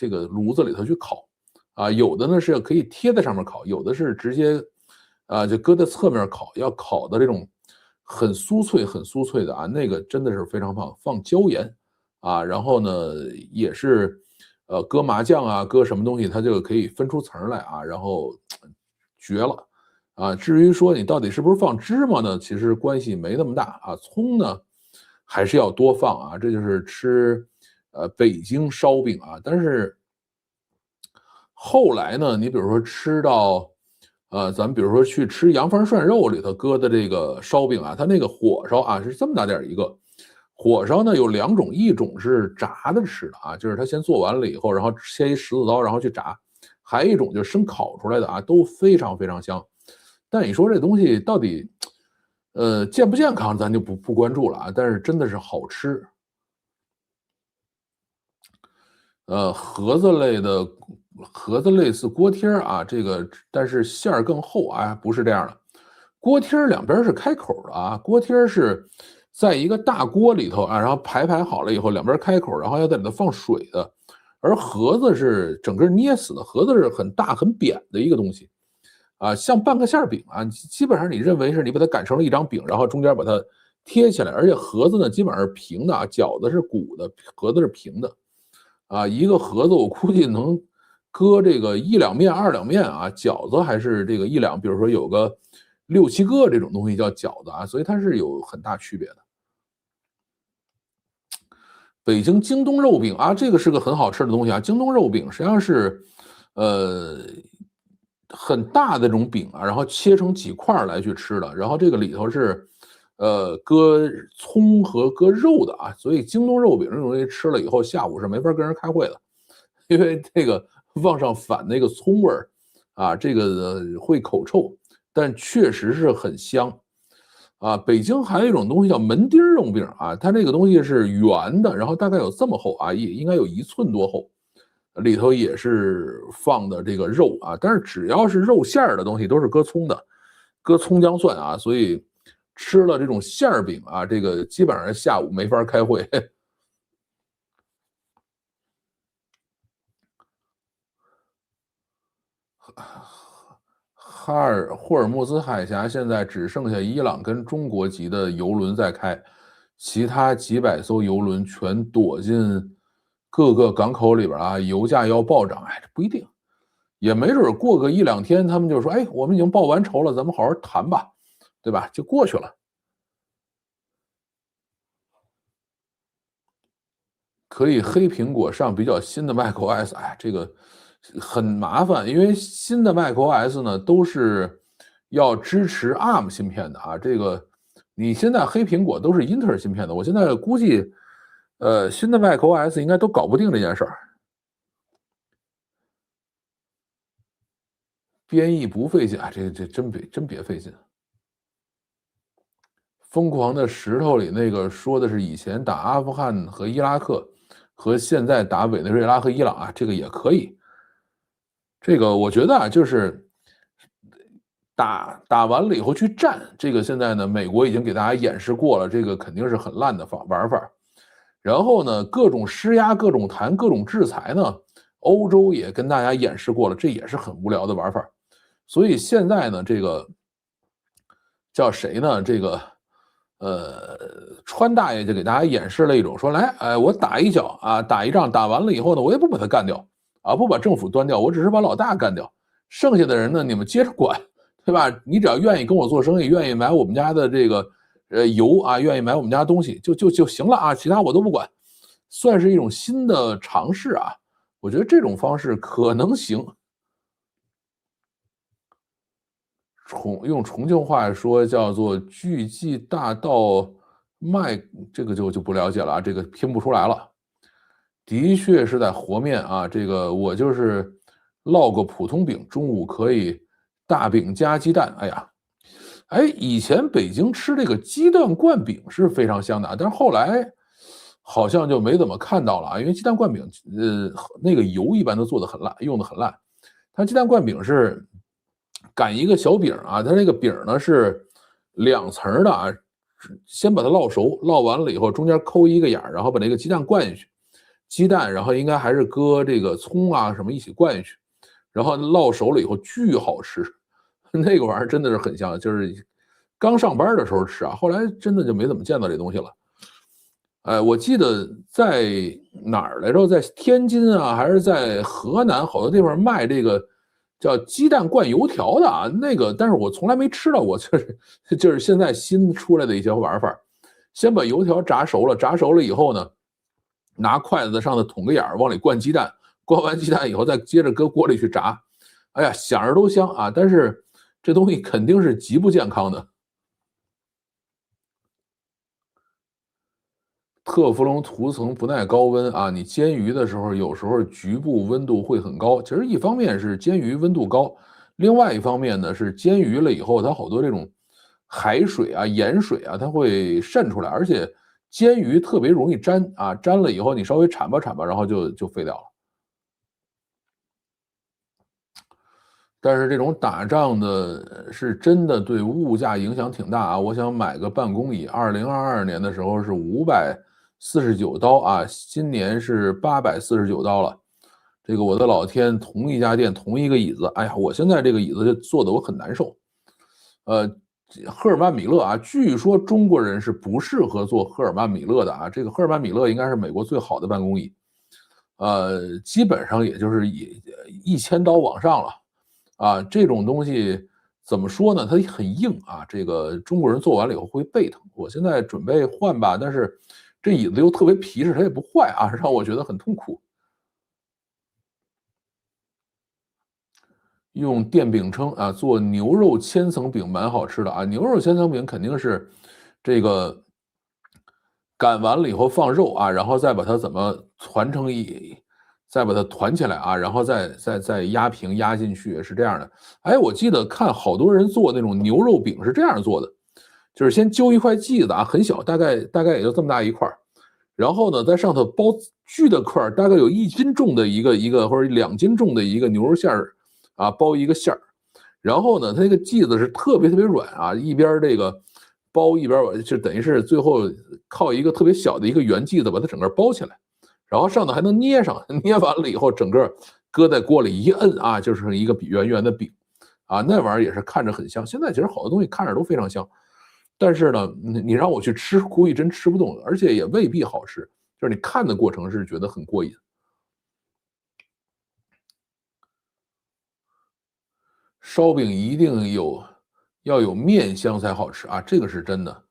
个炉子里头去烤啊，有的呢是可以贴在上面烤，有的是直接啊，就搁在侧面烤，要烤的这种很酥脆、很酥脆的啊，那个真的是非常棒。放椒盐啊，然后呢也是搁麻酱啊，搁什么东西它就可以分出层来啊，然后绝了啊。至于说你到底是不是放芝麻呢，其实关系没那么大啊。葱呢还是要多放啊，这就是吃北京烧饼啊。但是后来呢，你比如说吃到，咱们比如说去吃羊房涮肉里头搁的这个烧饼啊，它那个火烧啊是这么大点一个，火烧呢有两种，一种是炸的吃的啊，就是它先做完了以后，然后切一十字刀，然后去炸；还有一种就是生烤出来的啊，都非常非常香。但你说这东西到底，健不健康，咱就不关注了啊，但是真的是好吃。盒子类的盒子类似锅贴啊，这个但是馅儿更厚啊，不是这样的。锅贴两边是开口的啊，锅贴是在一个大锅里头啊，然后排好了以后，两边开口，然后要在里头放水的。而盒子是整个捏死的，盒子是很大很扁的一个东西啊，像半个馅饼啊，基本上你认为是你把它擀成了一张饼，然后中间把它贴起来，而且盒子呢基本上是平的啊，饺子是鼓的，盒子是平的。啊，一个盒子我估计能搁这个一两面、二两面啊，饺子还是这个一两，比如说有个六七个这种东西叫饺子啊，所以它是有很大区别的。北京京东肉饼啊，这个是个很好吃的东西啊。京东肉饼实际上是，呃，很大的这种饼啊，然后切成几块来去吃的，然后这个里头是，搁葱和搁肉的啊，所以京东肉饼这种东西吃了以后，下午是没法跟人开会的，因为这个往上反那个葱味儿啊，这个会口臭，但确实是很香。啊，北京还有一种东西叫门钉肉饼啊，它这个东西是圆的，然后大概有这么厚啊，也应该有1寸多厚，里头也是放的这个肉啊，但是只要是肉馅儿的东西都是搁葱的，搁葱姜蒜啊，所以吃了这种馅儿饼啊，这个基本上下午没法开会。霍尔木兹海峡现在只剩下伊朗跟中国籍的油轮在开，其他几百艘油轮全躲进各个港口里边啊，油价要暴涨，哎，这不一定，也没准过个一两天，他们就说，哎，我们已经报完仇了，咱们好好谈吧，对吧？就过去了。可以黑苹果上比较新的 macOS，哎，这个很麻烦，因为新的 macOS 呢都是要支持 ARM 芯片的啊。这个你现在黑苹果都是英特尔芯片的，我现在估计，新的 macOS 应该都搞不定这件事儿。编译不费劲啊，这真别费劲。疯狂的石头里那个说的是以前打阿富汗和伊拉克，和现在打委内瑞拉和伊朗啊，这个也可以。这个我觉得啊，就是打完了以后去战，这个现在呢，美国已经给大家演示过了，这个肯定是很烂的玩法。然后呢，各种施压、各种谈、各种制裁呢，欧洲也跟大家演示过了，这也是很无聊的玩法。所以现在呢，这个叫谁呢？这个川大爷就给大家演示了一种说，来，哎，我打一脚啊，打一仗，打完了以后呢，我也不把他干掉啊，不把政府端掉，我只是把老大干掉，剩下的人呢，你们接着管，对吧？你只要愿意跟我做生意，愿意买我们家的这个油啊，愿意买我们家东西，就行了啊，其他我都不管，算是一种新的尝试啊。我觉得这种方式可能行。用重庆话说叫做巨济大道卖，这个就不了解了啊，这个拼不出来了。的确是在和面啊，这个我就是烙个普通饼，中午可以大饼加鸡蛋。哎呀，哎，以前北京吃这个鸡蛋灌饼是非常香的，但是后来好像就没怎么看到了啊，因为鸡蛋灌饼，那个油一般都做的很烂，用的很烂。它鸡蛋灌饼是擀一个小饼啊，它那个饼呢是2层的啊，先把它烙熟，烙完了以后中间抠一个眼儿，然后把那个鸡蛋灌进去，鸡蛋，然后应该还是搁这个葱啊什么一起灌进去，然后烙熟了以后巨好吃，那个玩意儿真的是很香，就是刚上班的时候吃啊，后来真的就没怎么见到这东西了。我记得在哪儿来着，在天津啊，还是在河南，好多地方卖这个叫鸡蛋灌油条的啊，那个，但是我从来没吃到过，就是现在新出来的一些玩法。先把油条炸熟了，炸熟了以后呢，拿筷子在上头捅个眼儿，往里灌鸡蛋，灌完鸡蛋以后再接着搁锅里去炸。哎呀，想着都香啊，但是这东西肯定是极不健康的。特氟龙涂层不耐高温啊，你煎鱼的时候有时候局部温度会很高。其实一方面是煎鱼温度高，另外一方面呢是煎鱼了以后，它好多这种海水啊、盐水啊，它会渗出来，而且煎鱼特别容易粘啊，粘了以后你稍微铲吧铲吧，然后就废掉了。但是这种打仗的是真的对物价影响挺大啊！我想买个办公椅，2022年的时候是549刀啊，今年是849刀了。这个我的老天，同一家店同一个椅子，哎呀，我现在这个椅子就坐的我很难受。赫尔曼米勒啊，据说中国人是不适合坐赫尔曼米勒的啊，这个赫尔曼米勒应该是美国最好的办公椅，基本上也就是以1000刀往上了。啊，这种东西怎么说呢？它很硬啊，这个中国人做完了以后会背疼。我现在准备换吧，但是这椅子又特别皮实，它也不坏啊，让我觉得很痛苦。用电饼铛啊做牛肉千层饼蛮好吃的啊，牛肉千层饼肯定是这个擀完了以后放肉啊，然后再把它怎么团成再把它团起来啊，然后再压平压进去，是这样的。哎，我记得看好多人做那种牛肉饼是这样做的，就是先揪一块剂子啊，很小，大概也就这么大一块，然后呢，在上头包巨的块，大概有1斤重的一个或者2斤重的一个牛肉馅儿啊，包一个馅儿。然后呢，它那个剂子是特别特别软啊，一边这个包一边就等于是最后靠一个特别小的一个圆剂子把它整个包起来，然后上头还能捏上，捏完了以后整个搁在锅里一摁啊，就是一个圆圆的饼啊，那玩意儿也是看着很香。现在其实好多东西看着都非常香，但是呢，你让我去吃，估计真吃不动，而且也未必好吃。就是你看的过程是觉得很过瘾。烧饼一定要有面香才好吃啊，这个是真的。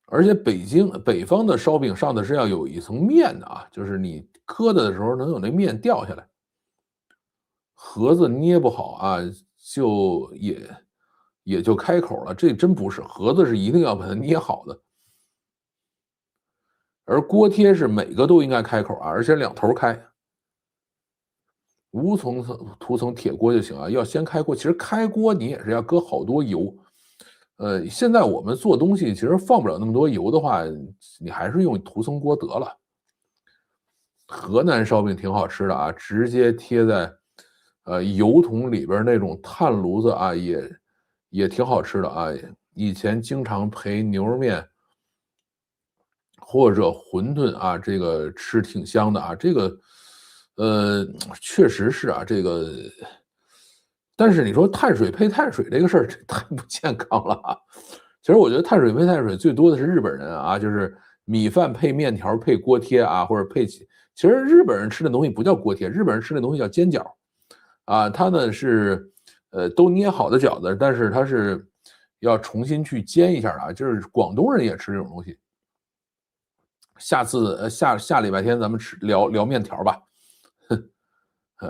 而且北方的烧饼上的是要有一层面的啊，就是你磕的时候能有那面掉下来。盒子捏不好啊，就也就开口了，这真不是，盒子是一定要把它捏好的。而锅贴是每个都应该开口啊，而且两头开。无层涂层铁锅就行啊，要先开锅。其实开锅你也是要搁好多油。现在我们做东西其实放不了那么多油的话，你还是用涂层锅得了。河南烧饼挺好吃的啊，直接贴在油桶里边那种炭炉子啊，也挺好吃的啊。以前经常陪牛肉面或者馄饨啊，这个吃挺香的啊。这个确实是啊，这个，但是你说碳水配碳水这个事儿，这太不健康了啊。其实我觉得碳水配碳水最多的是日本人啊，就是米饭配面条配锅贴啊，或者其实日本人吃的东西不叫锅贴，日本人吃的东西叫煎饺啊。他呢是都捏好的饺子，但是他是要重新去煎一下啊。就是广东人也吃这种东西。下次下礼拜天咱们聊面条吧。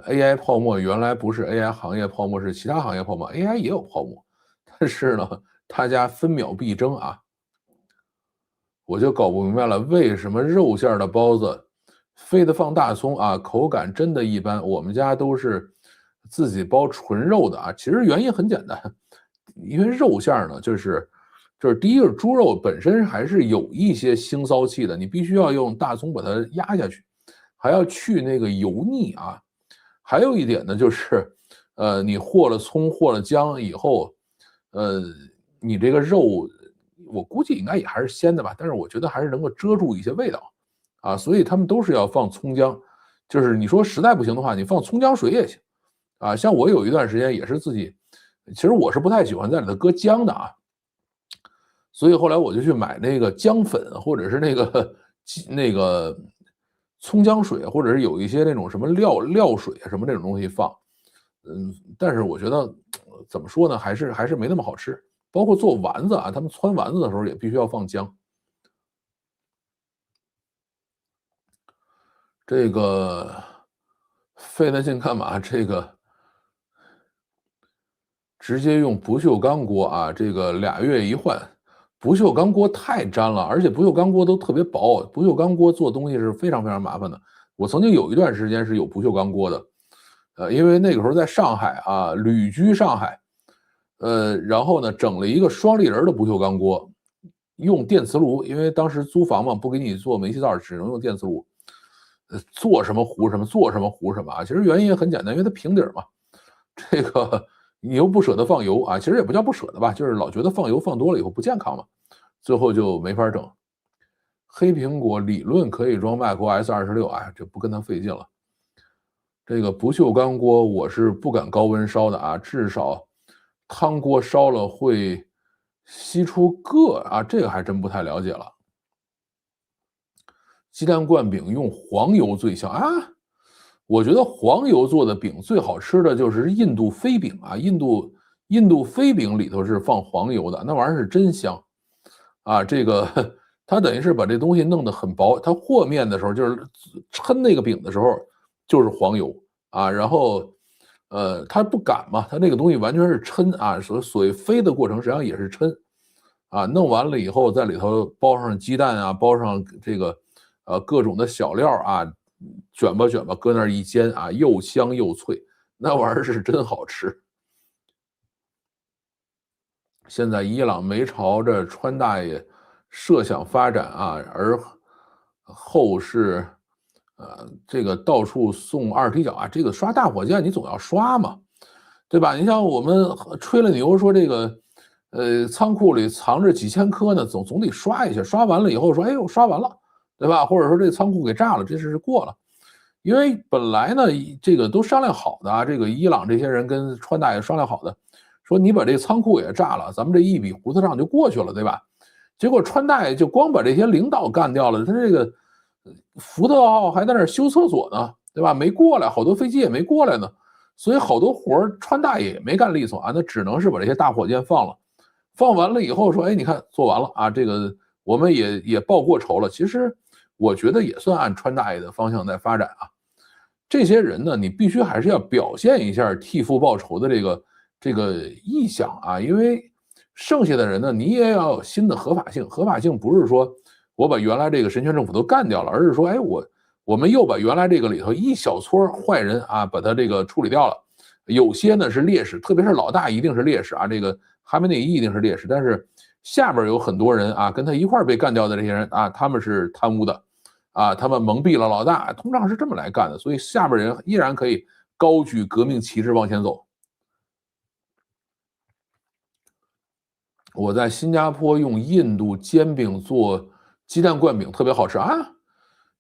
AI 泡沫原来不是 AI 行业泡沫，是其他行业泡沫。AI 也有泡沫，但是呢，他家分秒必争啊。我就搞不明白了，为什么肉馅的包子非得放大葱啊？口感真的一般。我们家都是自己包纯肉的啊。其实原因很简单，因为肉馅呢，就是第一个猪肉本身还是有一些腥骚气的，你必须要用大葱把它压下去，还要去那个油腻啊。还有一点呢，就是你和了葱和了姜以后，呃，你这个肉我估计应该也还是鲜的吧，但是我觉得还是能够遮住一些味道啊，所以他们都是要放葱姜。就是你说实在不行的话，你放葱姜水也行啊。像我有一段时间也是自己其实我是不太喜欢在里头搁姜的啊，所以后来我就去买那个姜粉，或者是那个葱姜水，或者是有一些那种什么料水啊什么这种东西放。但是我觉得怎么说呢，还是没那么好吃。包括做丸子啊，他们汆丸子的时候也必须要放姜。这个费那劲干嘛？这个直接用不锈钢锅啊，这个2月一换。不锈钢锅太粘了，而且不锈钢锅都特别薄，不锈钢锅做东西是非常非常麻烦的。我曾经有一段时间是有不锈钢锅的，因为那个时候在上海啊，旅居上海，然后呢，整了一个双立人的不锈钢锅，用电磁炉，因为当时租房嘛，不给你做煤气灶，只能用电磁炉。做什么糊什么，做什么糊什么啊。其实原因也很简单，因为它平底嘛，这个你又不舍得放油啊，其实也不叫不舍得吧，就是老觉得放油放多了以后不健康嘛，最后就没法整。黑苹果理论可以装 macOS 26，哎，这不跟它费劲了。这个不锈钢锅我是不敢高温烧的啊，至少汤锅烧了会吸出铬啊，这个还真不太了解了。鸡蛋灌饼用黄油最香啊！我觉得黄油做的饼最好吃的就是印度飞饼啊，印度飞饼里头是放黄油的，那玩意儿是真香啊！这个它等于是把这东西弄得很薄，它和面的时候就是抻那个饼的时候就是黄油啊，然后它不擀嘛，它那个东西完全是抻啊，所谓飞的过程实际上也是抻啊，弄完了以后在里头包上鸡蛋啊，包上这个各种的小料啊，卷吧卷吧，搁那儿一煎啊，又香又脆，那玩意儿是真好吃。现在伊朗没朝着川大爷设想发展啊，而后是这个到处送二踢脚啊，这个刷大火箭你总要刷嘛，对吧？你像我们吹了牛说这个仓库里藏着几千颗呢，总得刷一下，刷完了以后说哎呦刷完了，对吧？或者说这仓库给炸了，这事是过了。因为本来呢，这个都商量好的啊，这个伊朗这些人跟川大爷商量好的，说你把这仓库也炸了，咱们这一笔胡子账就过去了，对吧？结果川大爷就光把这些领导干掉了，他这个福特号还在那修厕所呢，对吧？没过来，好多飞机也没过来呢，所以好多活川大爷也没干利索啊，那只能是把这些大火箭放了，放完了以后说，哎，你看做完了啊，这个我们也报过仇了。其实我觉得也算按川大爷的方向在发展啊。这些人呢，你必须还是要表现一下替父报仇的这个意向啊，因为剩下的人呢，你也要有新的合法性。合法性不是说我把原来这个神权政府都干掉了，而是说，哎，我们又把原来这个里头一小撮坏人啊，把他这个处理掉了。有些呢是烈士，特别是老大一定是烈士啊，这个哈梅内伊一定是烈士，但是下边有很多人啊，跟他一块被干掉的这些人啊，他们是贪污的。啊，他们蒙蔽了老大，通常是这么来干的，所以下边人依然可以高举革命旗帜往前走。我在新加坡用印度煎饼做鸡蛋灌饼，特别好吃啊！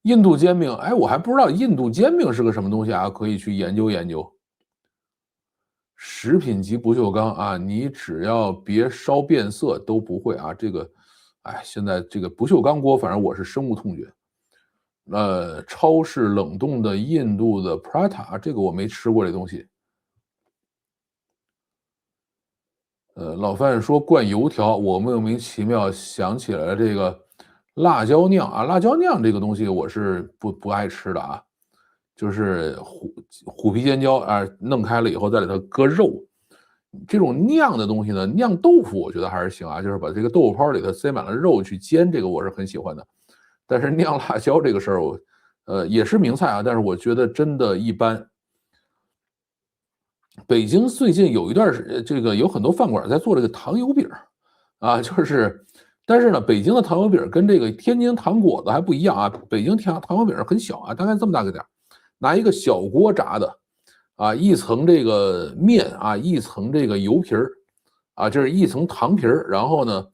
印度煎饼，哎，我还不知道印度煎饼是个什么东西啊，可以去研究研究。食品级不锈钢啊，你只要别烧变色都不会啊。这个，哎，现在这个不锈钢锅，反正我是深恶痛绝。超市冷冻的印度的 prata， 这个我没吃过这东西。老范说灌油条，我莫名其妙想起来了这个辣椒酿啊，辣椒酿这个东西我是不爱吃的啊，就是虎皮尖椒啊，弄开了以后在里头搁肉，这种酿的东西呢，酿豆腐我觉得还是行啊，就是把这个豆腐泡里头塞满了肉去煎，这个我是很喜欢的。但是酿辣椒这个事儿，也是名菜啊，但是我觉得真的一般。北京最近有一段这个有很多饭馆在做这个糖油饼啊，就是，但是呢，北京的糖油饼跟这个天津糖果子还不一样啊。北京糖油饼很小啊，大概这么大个点拿一个小锅炸的，啊，一层这个面啊，一层这个油皮儿，啊，就是一层糖皮儿，然后呢，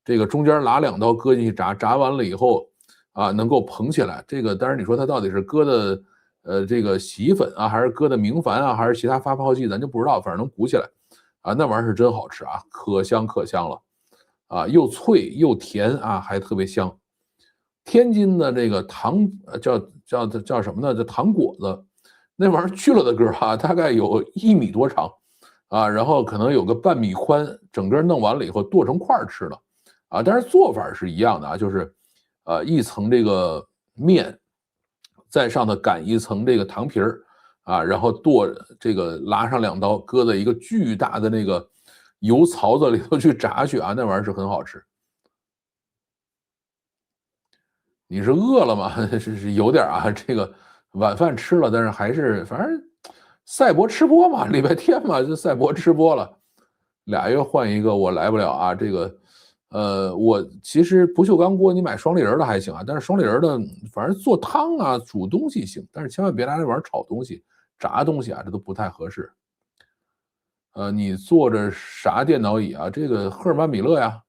这个中间拿2刀搁进去炸，炸完了以后啊，能够蓬起来。这个当然你说它到底是搁的这个洗衣粉啊，还是搁的明矾啊，还是其他发泡剂，咱就不知道，反正能鼓起来。啊，那玩意儿是真好吃啊，可香可香了啊，又脆又甜啊，还特别香。天津的这个叫什么呢？叫糖果子，那玩意儿去了的个儿啊，大概有1米多长啊，然后可能有个半米宽，整个弄完了以后剁成块儿吃的啊，但是做法是一样的啊，就是一层这个面，在上头擀一层这个糖皮儿啊，然后这个拉上2刀，搁在一个巨大的那个油槽子里头去炸去啊，那玩意儿是很好吃。你是饿了吗？是有点啊，这个晚饭吃了，但是还是反正赛博吃播嘛，礼拜天嘛就赛博吃播了，俩月换一个，我来不了啊。这个，我其实不锈钢锅你买双立人的还行啊，但是双立人的反正做汤啊、煮东西行，但是千万别拿这玩意儿炒东西、炸东西啊，这都不太合适。你坐着啥电脑椅啊？这个赫尔曼·米勒呀。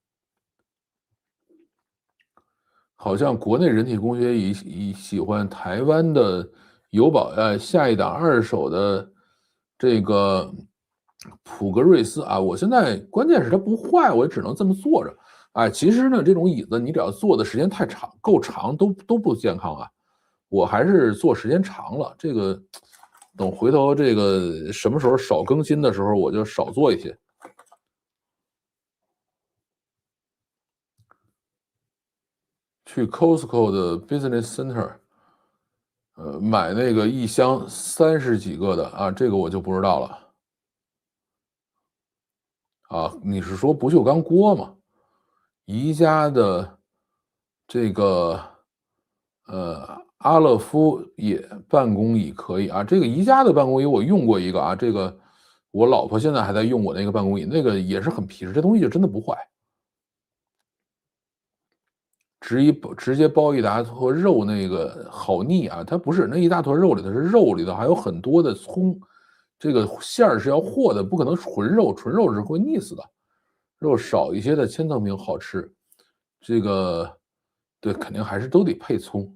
好像国内人体工学椅喜欢台湾的友宝，下一档二手的这个普格瑞斯啊，我现在关键是它不坏，我也只能这么坐着。哎，其实呢，这种椅子你只要坐的时间太长，够长都不健康啊。我还是坐时间长了，这个等回头这个什么时候少更新的时候，我就少做一些。去 Costco 的 Business Center，买那个一箱30几个的啊，这个我就不知道了。啊，你是说不锈钢锅吗？宜家的这个阿勒夫也办公椅可以啊，这个宜家的办公椅我用过一个啊，这个我老婆现在还在用我那个办公椅，那个也是很皮实，这东西就真的不坏。直接包一大坨肉，那个好腻啊！它不是那一大坨肉里头是肉里头还有很多的葱，这个馅儿是要和的，不可能纯肉，纯肉是会腻死的。肉少一些的千层饼好吃，这个对肯定还是都得配葱。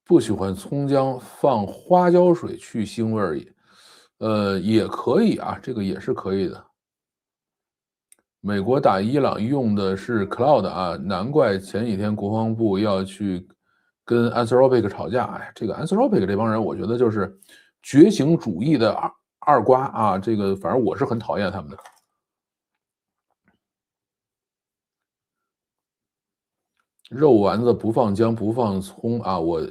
不喜欢葱姜，放花椒水去腥味儿也可以啊，这个也是可以的。美国打伊朗用的是 Cloud 啊，难怪前几天国防部要去跟 Anthropic 吵架。哎，这个 Anthropic 这帮人，我觉得就是觉醒主义的二瓜啊。这个反正我是很讨厌他们的。肉丸子不放姜不放葱啊，我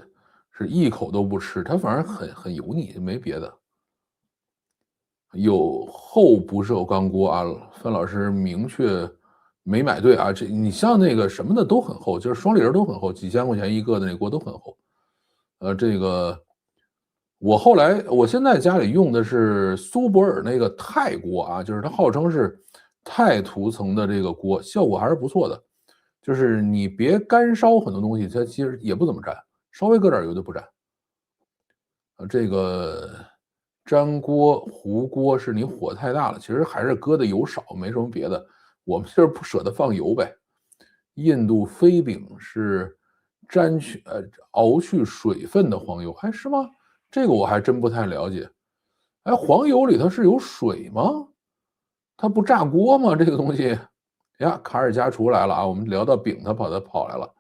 是一口都不吃，它反正很油腻，没别的。有厚不锈钢锅啊，范老师明确没买对啊。这你像那个什么的都很厚，就是双立人都很厚，几千块钱一个的那锅都很厚。这个我现在家里用的是苏泊尔那个钛锅啊，就是它号称是钛涂层的这个锅，效果还是不错的。就是你别干烧很多东西，它其实也不怎么粘，稍微搁点油就不粘。这个粘锅糊锅是你火太大了，其实还是搁的油少，没什么别的。我们就是不舍得放油呗。印度飞饼是熬去水分的黄油，哎，是吗？这个我还真不太了解。哎，黄油里头是有水吗？它不炸锅吗？这个东西呀，卡尔加厨来了啊！我们聊到饼，他跑来了。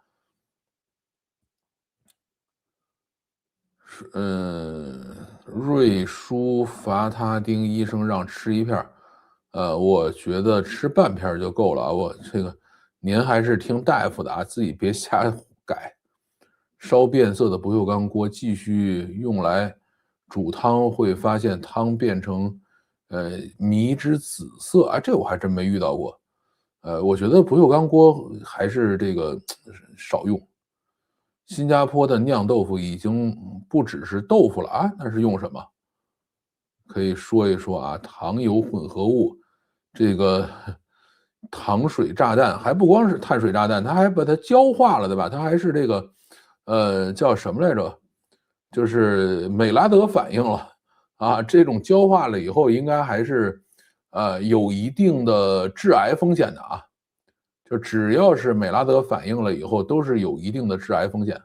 瑞舒伐他丁医生让吃一片我觉得吃半片就够了啊。我这个您还是听大夫的啊，自己别瞎改。烧变色的不锈钢锅继续用来煮汤，会发现汤变成迷之紫色啊，这我还真没遇到过。我觉得不锈钢锅还是这个少用。新加坡的酿豆腐已经不只是豆腐了啊，那是用什么？可以说一说啊，糖油混合物，这个糖水炸弹还不光是碳水炸弹，它还把它焦化了，对吧？它还是这个，叫什么来着？就是美拉德反应了啊！这种焦化了以后，应该还是有一定的致癌风险的啊。就只要是美拉德反应了以后，都是有一定的致癌风险。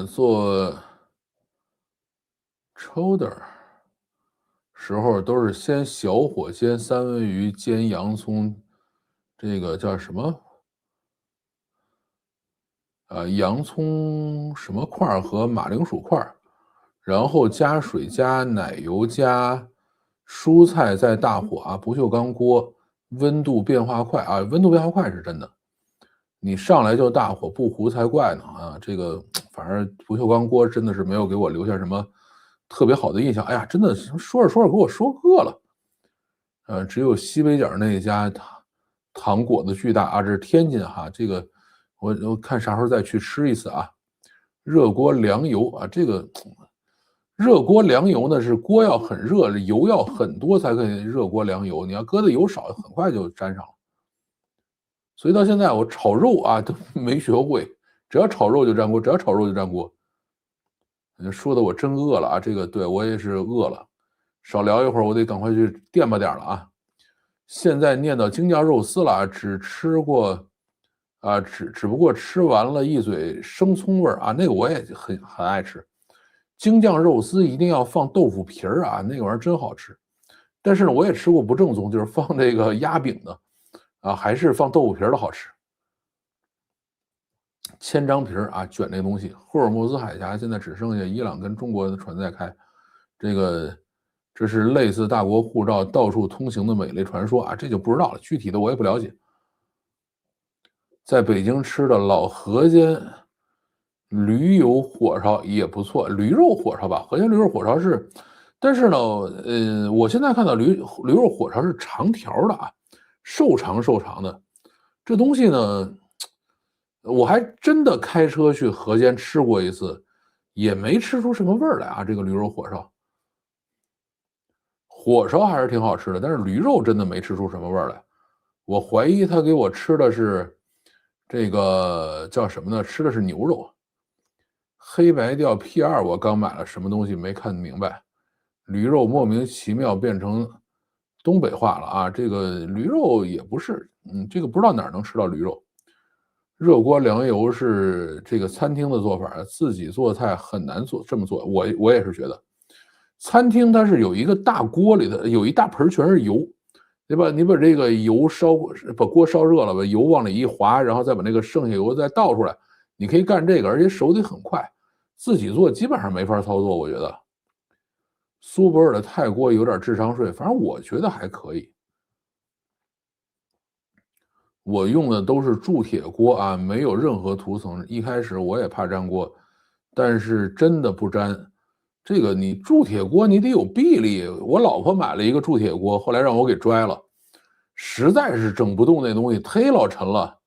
做 chowder 时候都是先小火煎三文鱼，煎洋葱，这个叫什么？洋葱什么块儿和马铃薯块儿，然后加水、加奶油、加蔬菜，在大火不锈钢锅，温度变化快温度变化快是真的。你上来就大火不糊才怪呢这个反正不锈钢锅真的是没有给我留下什么特别好的印象。哎呀，真的说着说着给我说饿了。只有西北角那家糖果子巨大这是天津这个我看啥时候再去吃一次热锅凉油这个热锅凉油呢是锅要很热，油要很多才可以热锅凉油，你要搁的油少，很快就粘上了。所以到现在我炒肉都没学会，只要炒肉就粘锅，只要炒肉就粘锅。说的我真饿了这个对我也是饿了，少聊一会儿，我得赶快去垫吧点了现在念到京酱肉丝了只吃过只不过吃完了一嘴生葱味那个我也很爱吃。京酱肉丝一定要放豆腐皮儿那个玩意儿真好吃。但是呢，我也吃过不正宗，就是放这个压饼的还是放豆腐皮儿的好吃。千张皮儿卷这东西，霍尔木兹海峡现在只剩下伊朗跟中国的船在开，这是类似大国护照到处通行的美丽传说这就不知道了，具体的我也不了解。在北京吃的老河间驴油火烧也不错，驴肉火烧吧，河间驴肉火烧是，但是呢，我现在看到驴肉火烧是长条的瘦长瘦长的，这东西呢，我还真的开车去河间吃过一次，也没吃出什么味儿来这个驴肉火烧，火烧还是挺好吃的，但是驴肉真的没吃出什么味儿来。我怀疑他给我吃的是这个叫什么呢？吃的是牛肉。黑白调 P2 我刚买了什么东西没看明白，驴肉莫名其妙变成东北话了这个驴肉也不是，这个不知道哪儿能吃到驴肉。热锅凉油是这个餐厅的做法，自己做菜很难做这么做。我也是觉得，餐厅它是有一个大锅里的，有一大盆全是油，对吧？你把这个油把锅烧热了，把油往里一滑，然后再把那个剩下油再倒出来，你可以干这个，而且手得很快。自己做基本上没法操作，我觉得。苏泊尔的泰锅有点智商税，反正我觉得还可以。我用的都是铸铁锅没有任何涂层。一开始我也怕粘锅，但是真的不粘。这个你铸铁锅你得有臂力，我老婆买了一个铸铁锅，后来让我给拽了，实在是整不动那东西，忒老沉了。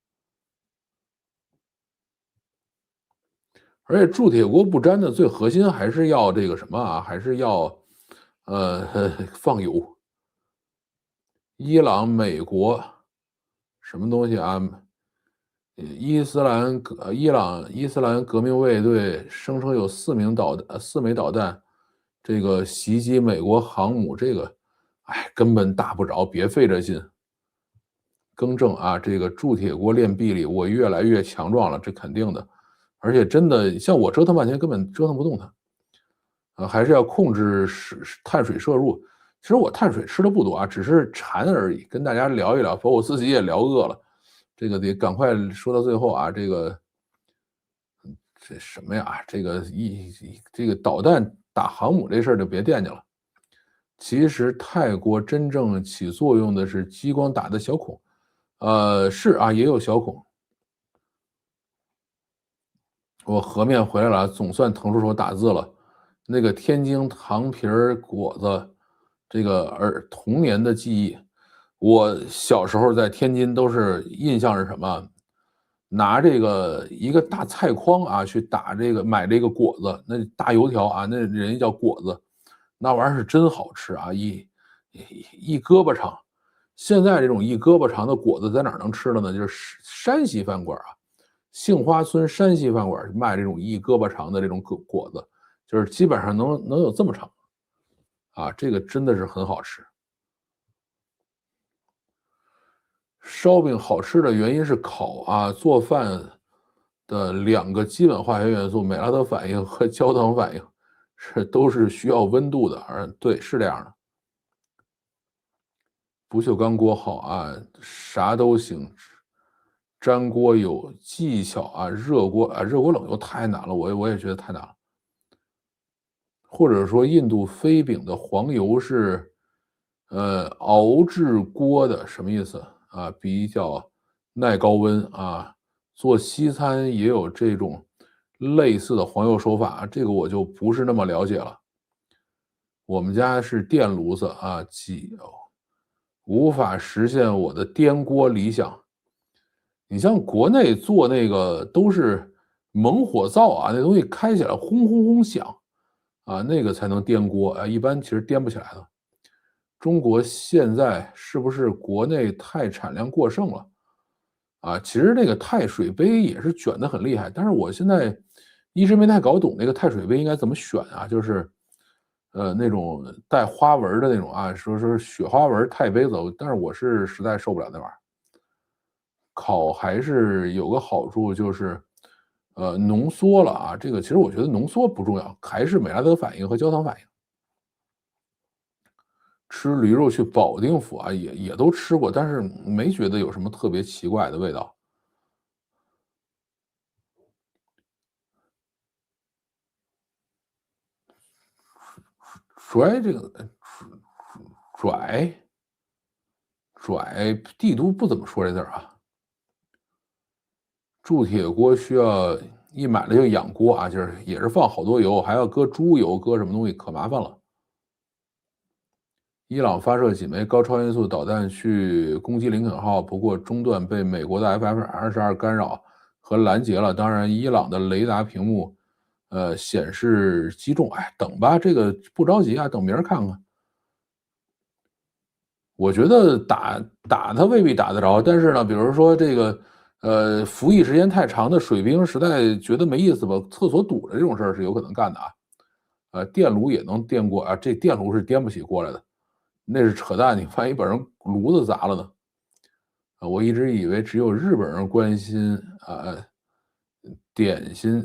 而且铸铁锅不粘的最核心还是要这个什么还是要放油。伊朗、美国什么东西伊斯兰革命卫队声称有4枚导弹，这个袭击美国航母，这个根本打不着，别费这劲。更正这个铸铁锅练臂力，我越来越强壮了，这肯定的。而且真的像我折腾半天根本折腾不动它，还是要控制碳水摄入。其实我碳水吃的不多只是馋而已。跟大家聊一聊，把我自己也聊饿了。这个得赶快说到最后这什么呀？这个导弹打航母这事儿就别惦记了。其实泰国真正起作用的是激光打的小孔，是也有小孔。我和面回来了，总算腾出手打字了。那个天津糖皮儿果子，这个童年的记忆。我小时候在天津都是印象是什么？拿这个一个大菜筐去打买这个果子，那大油条那人家叫果子，那玩意儿是真好吃一胳膊长。现在这种一胳膊长的果子在哪儿能吃的呢？就是山西饭馆杏花村山西饭馆卖这种一胳膊长的这种果子，就是基本上能有这么长这个真的是很好吃。烧饼好吃的原因是烤做饭的2个基本化学元素美拉德反应和焦糖反应都是需要温度的，对，是这样的。不锈钢锅好啊，啥都行。粘锅有技巧啊，热锅冷油太难了，我也觉得太难了。或者说印度飞饼的黄油是，熬制锅的，什么意思啊？比较耐高温啊。做西餐也有这种类似的黄油手法，这个我就不是那么了解了。我们家是电炉子啊，无法实现我的颠锅理想。你像国内做那个都是猛火灶啊，那东西开起来轰轰轰响啊，那个才能颠锅啊，一般其实颠不起来的。中国现在是不是国内钛产量过剩了？啊，其实那个钛水杯也是卷得很厉害，但是我现在一直没太搞懂那个钛水杯应该怎么选啊，就是，那种带花纹的那种啊，说雪花纹钛杯子，但是我是实在受不了那玩意儿。烤还是有个好处，就是，浓缩了啊。这个其实我觉得浓缩不重要，还是美拉德反应和焦糖反应。吃驴肉去保定府啊，也都吃过，但是没觉得有什么特别奇怪的味道。拽这个拽拽，帝都不怎么说这字儿啊。铸铁锅需要一买了就养锅啊，就是也是放好多油，还要搁猪油，搁什么东西，可麻烦了。伊朗发射几枚高超音速导弹去攻击林肯号，不过中断被美国的 F-22干扰和拦截了。当然，伊朗的雷达屏幕，显示击中。哎，等吧，这个不着急啊，等明儿看看。我觉得打他未必打得着，但是呢，比如说这个，服役时间太长的水兵实在觉得没意思吧，厕所堵了这种事儿是有可能干的啊。电炉也能颠锅啊，这电炉是颠不起锅来的。那是扯淡，你万一把人炉子砸了呢？我一直以为只有日本人关心点心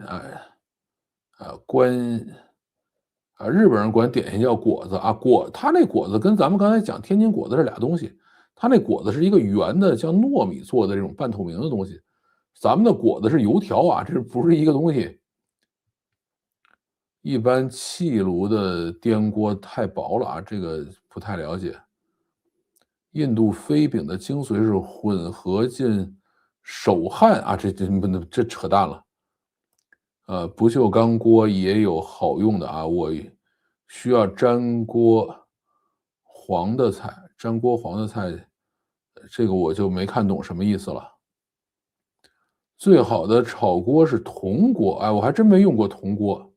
日本人管点心叫果子啊，他那果子跟咱们刚才讲天津果子是俩东西，他那果子是一个圆的，像糯米做的这种半透明的东西，咱们的果子是油条啊，这不是一个东西。一般气炉的颠锅太薄了啊，这个不太了解。印度飞饼的精髓是混合进手焊啊，这扯淡了。不锈钢锅也有好用的啊，我需要粘锅黄的菜，这个我就没看懂什么意思了。最好的炒锅是铜锅，哎，我还真没用过铜锅。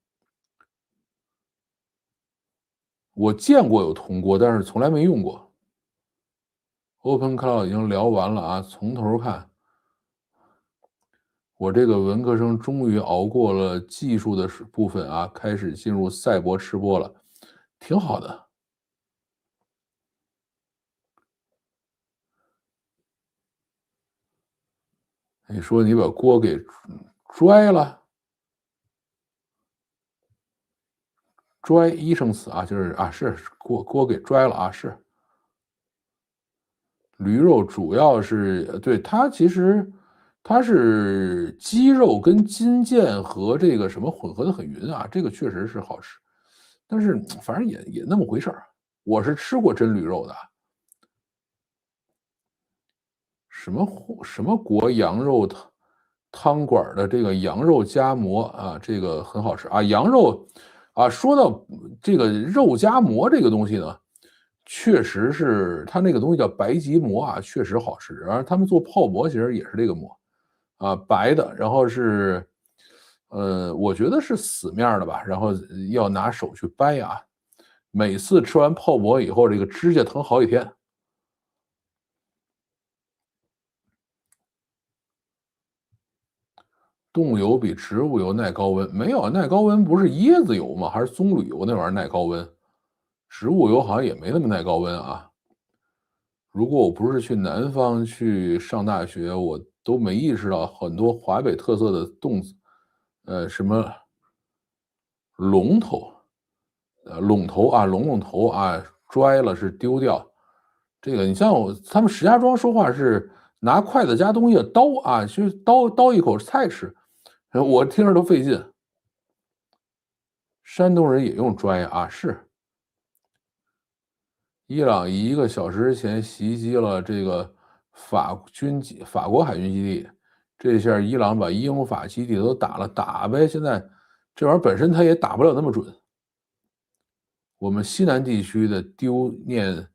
我见过有铜锅，但是从来没用过。Open Cloud 已经聊完了啊，从头看。我这个文科生终于熬过了技术的部分啊，开始进入赛博吃播了，挺好的。你说你把锅给拽了，拽一生词啊，就是啊，是锅给拽了啊，是。驴肉主要是对它其实它是鸡肉跟筋腱和这个什么混合的很匀啊，这个确实是好吃，但是反正也那么回事儿。我是吃过真驴肉的。什么国羊肉汤馆的这个羊肉夹馍啊，这个很好吃啊。羊肉啊，说到这个肉夹馍这个东西呢，确实是它那个东西叫白吉馍啊，确实好吃。然后他们做泡馍其实也是这个馍啊，白的，然后是我觉得是死面的吧，然后要拿手去掰啊。每次吃完泡馍以后，这个指甲疼好几天。动物油比植物油耐高温，没有耐高温不是椰子油吗？还是棕榈油那玩意儿耐高温？植物油好像也没那么耐高温啊。如果我不是去南方去上大学，我都。都没意识到很多华北特色的动词，什么龙头，垄头啊，龙头啊，拽了是丢掉。这个你像他们石家庄说话是拿筷子夹东西，刀啊，去叨一口菜吃，我听着都费劲。山东人也用拽啊，是。伊朗1个小时前袭击了这个法国海军基地，这下伊朗把英法基地都打了，打呗。现在这玩意儿本身它也打不了那么准。我们西南地区的丢念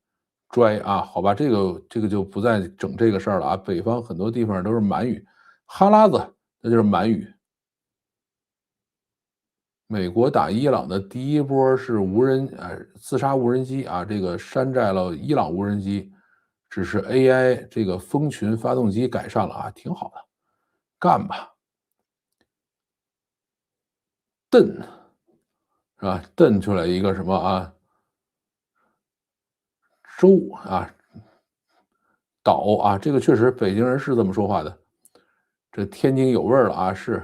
拽啊，好吧，这个就不再整这个事儿了啊。北方很多地方都是满语，哈拉子那就是满语。美国打伊朗的第一波是自杀无人机啊，这个山寨了伊朗无人机，只是 AI 这个蜂群发动机改善了啊，挺好的，干吧。瞪是吧？瞪出来一个什么啊？州啊，岛啊，这个确实北京人是这么说话的。这天津有味儿了啊，是。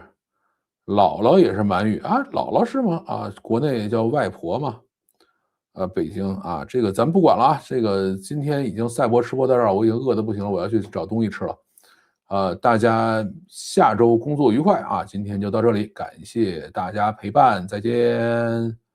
姥姥也是满语啊，姥姥是吗？啊，国内叫外婆嘛。北京啊，这个咱不管了啊。这个今天已经赛博吃播到这儿，我已经饿得不行了，我要去找东西吃了。大家下周工作愉快啊！今天就到这里，感谢大家陪伴，再见。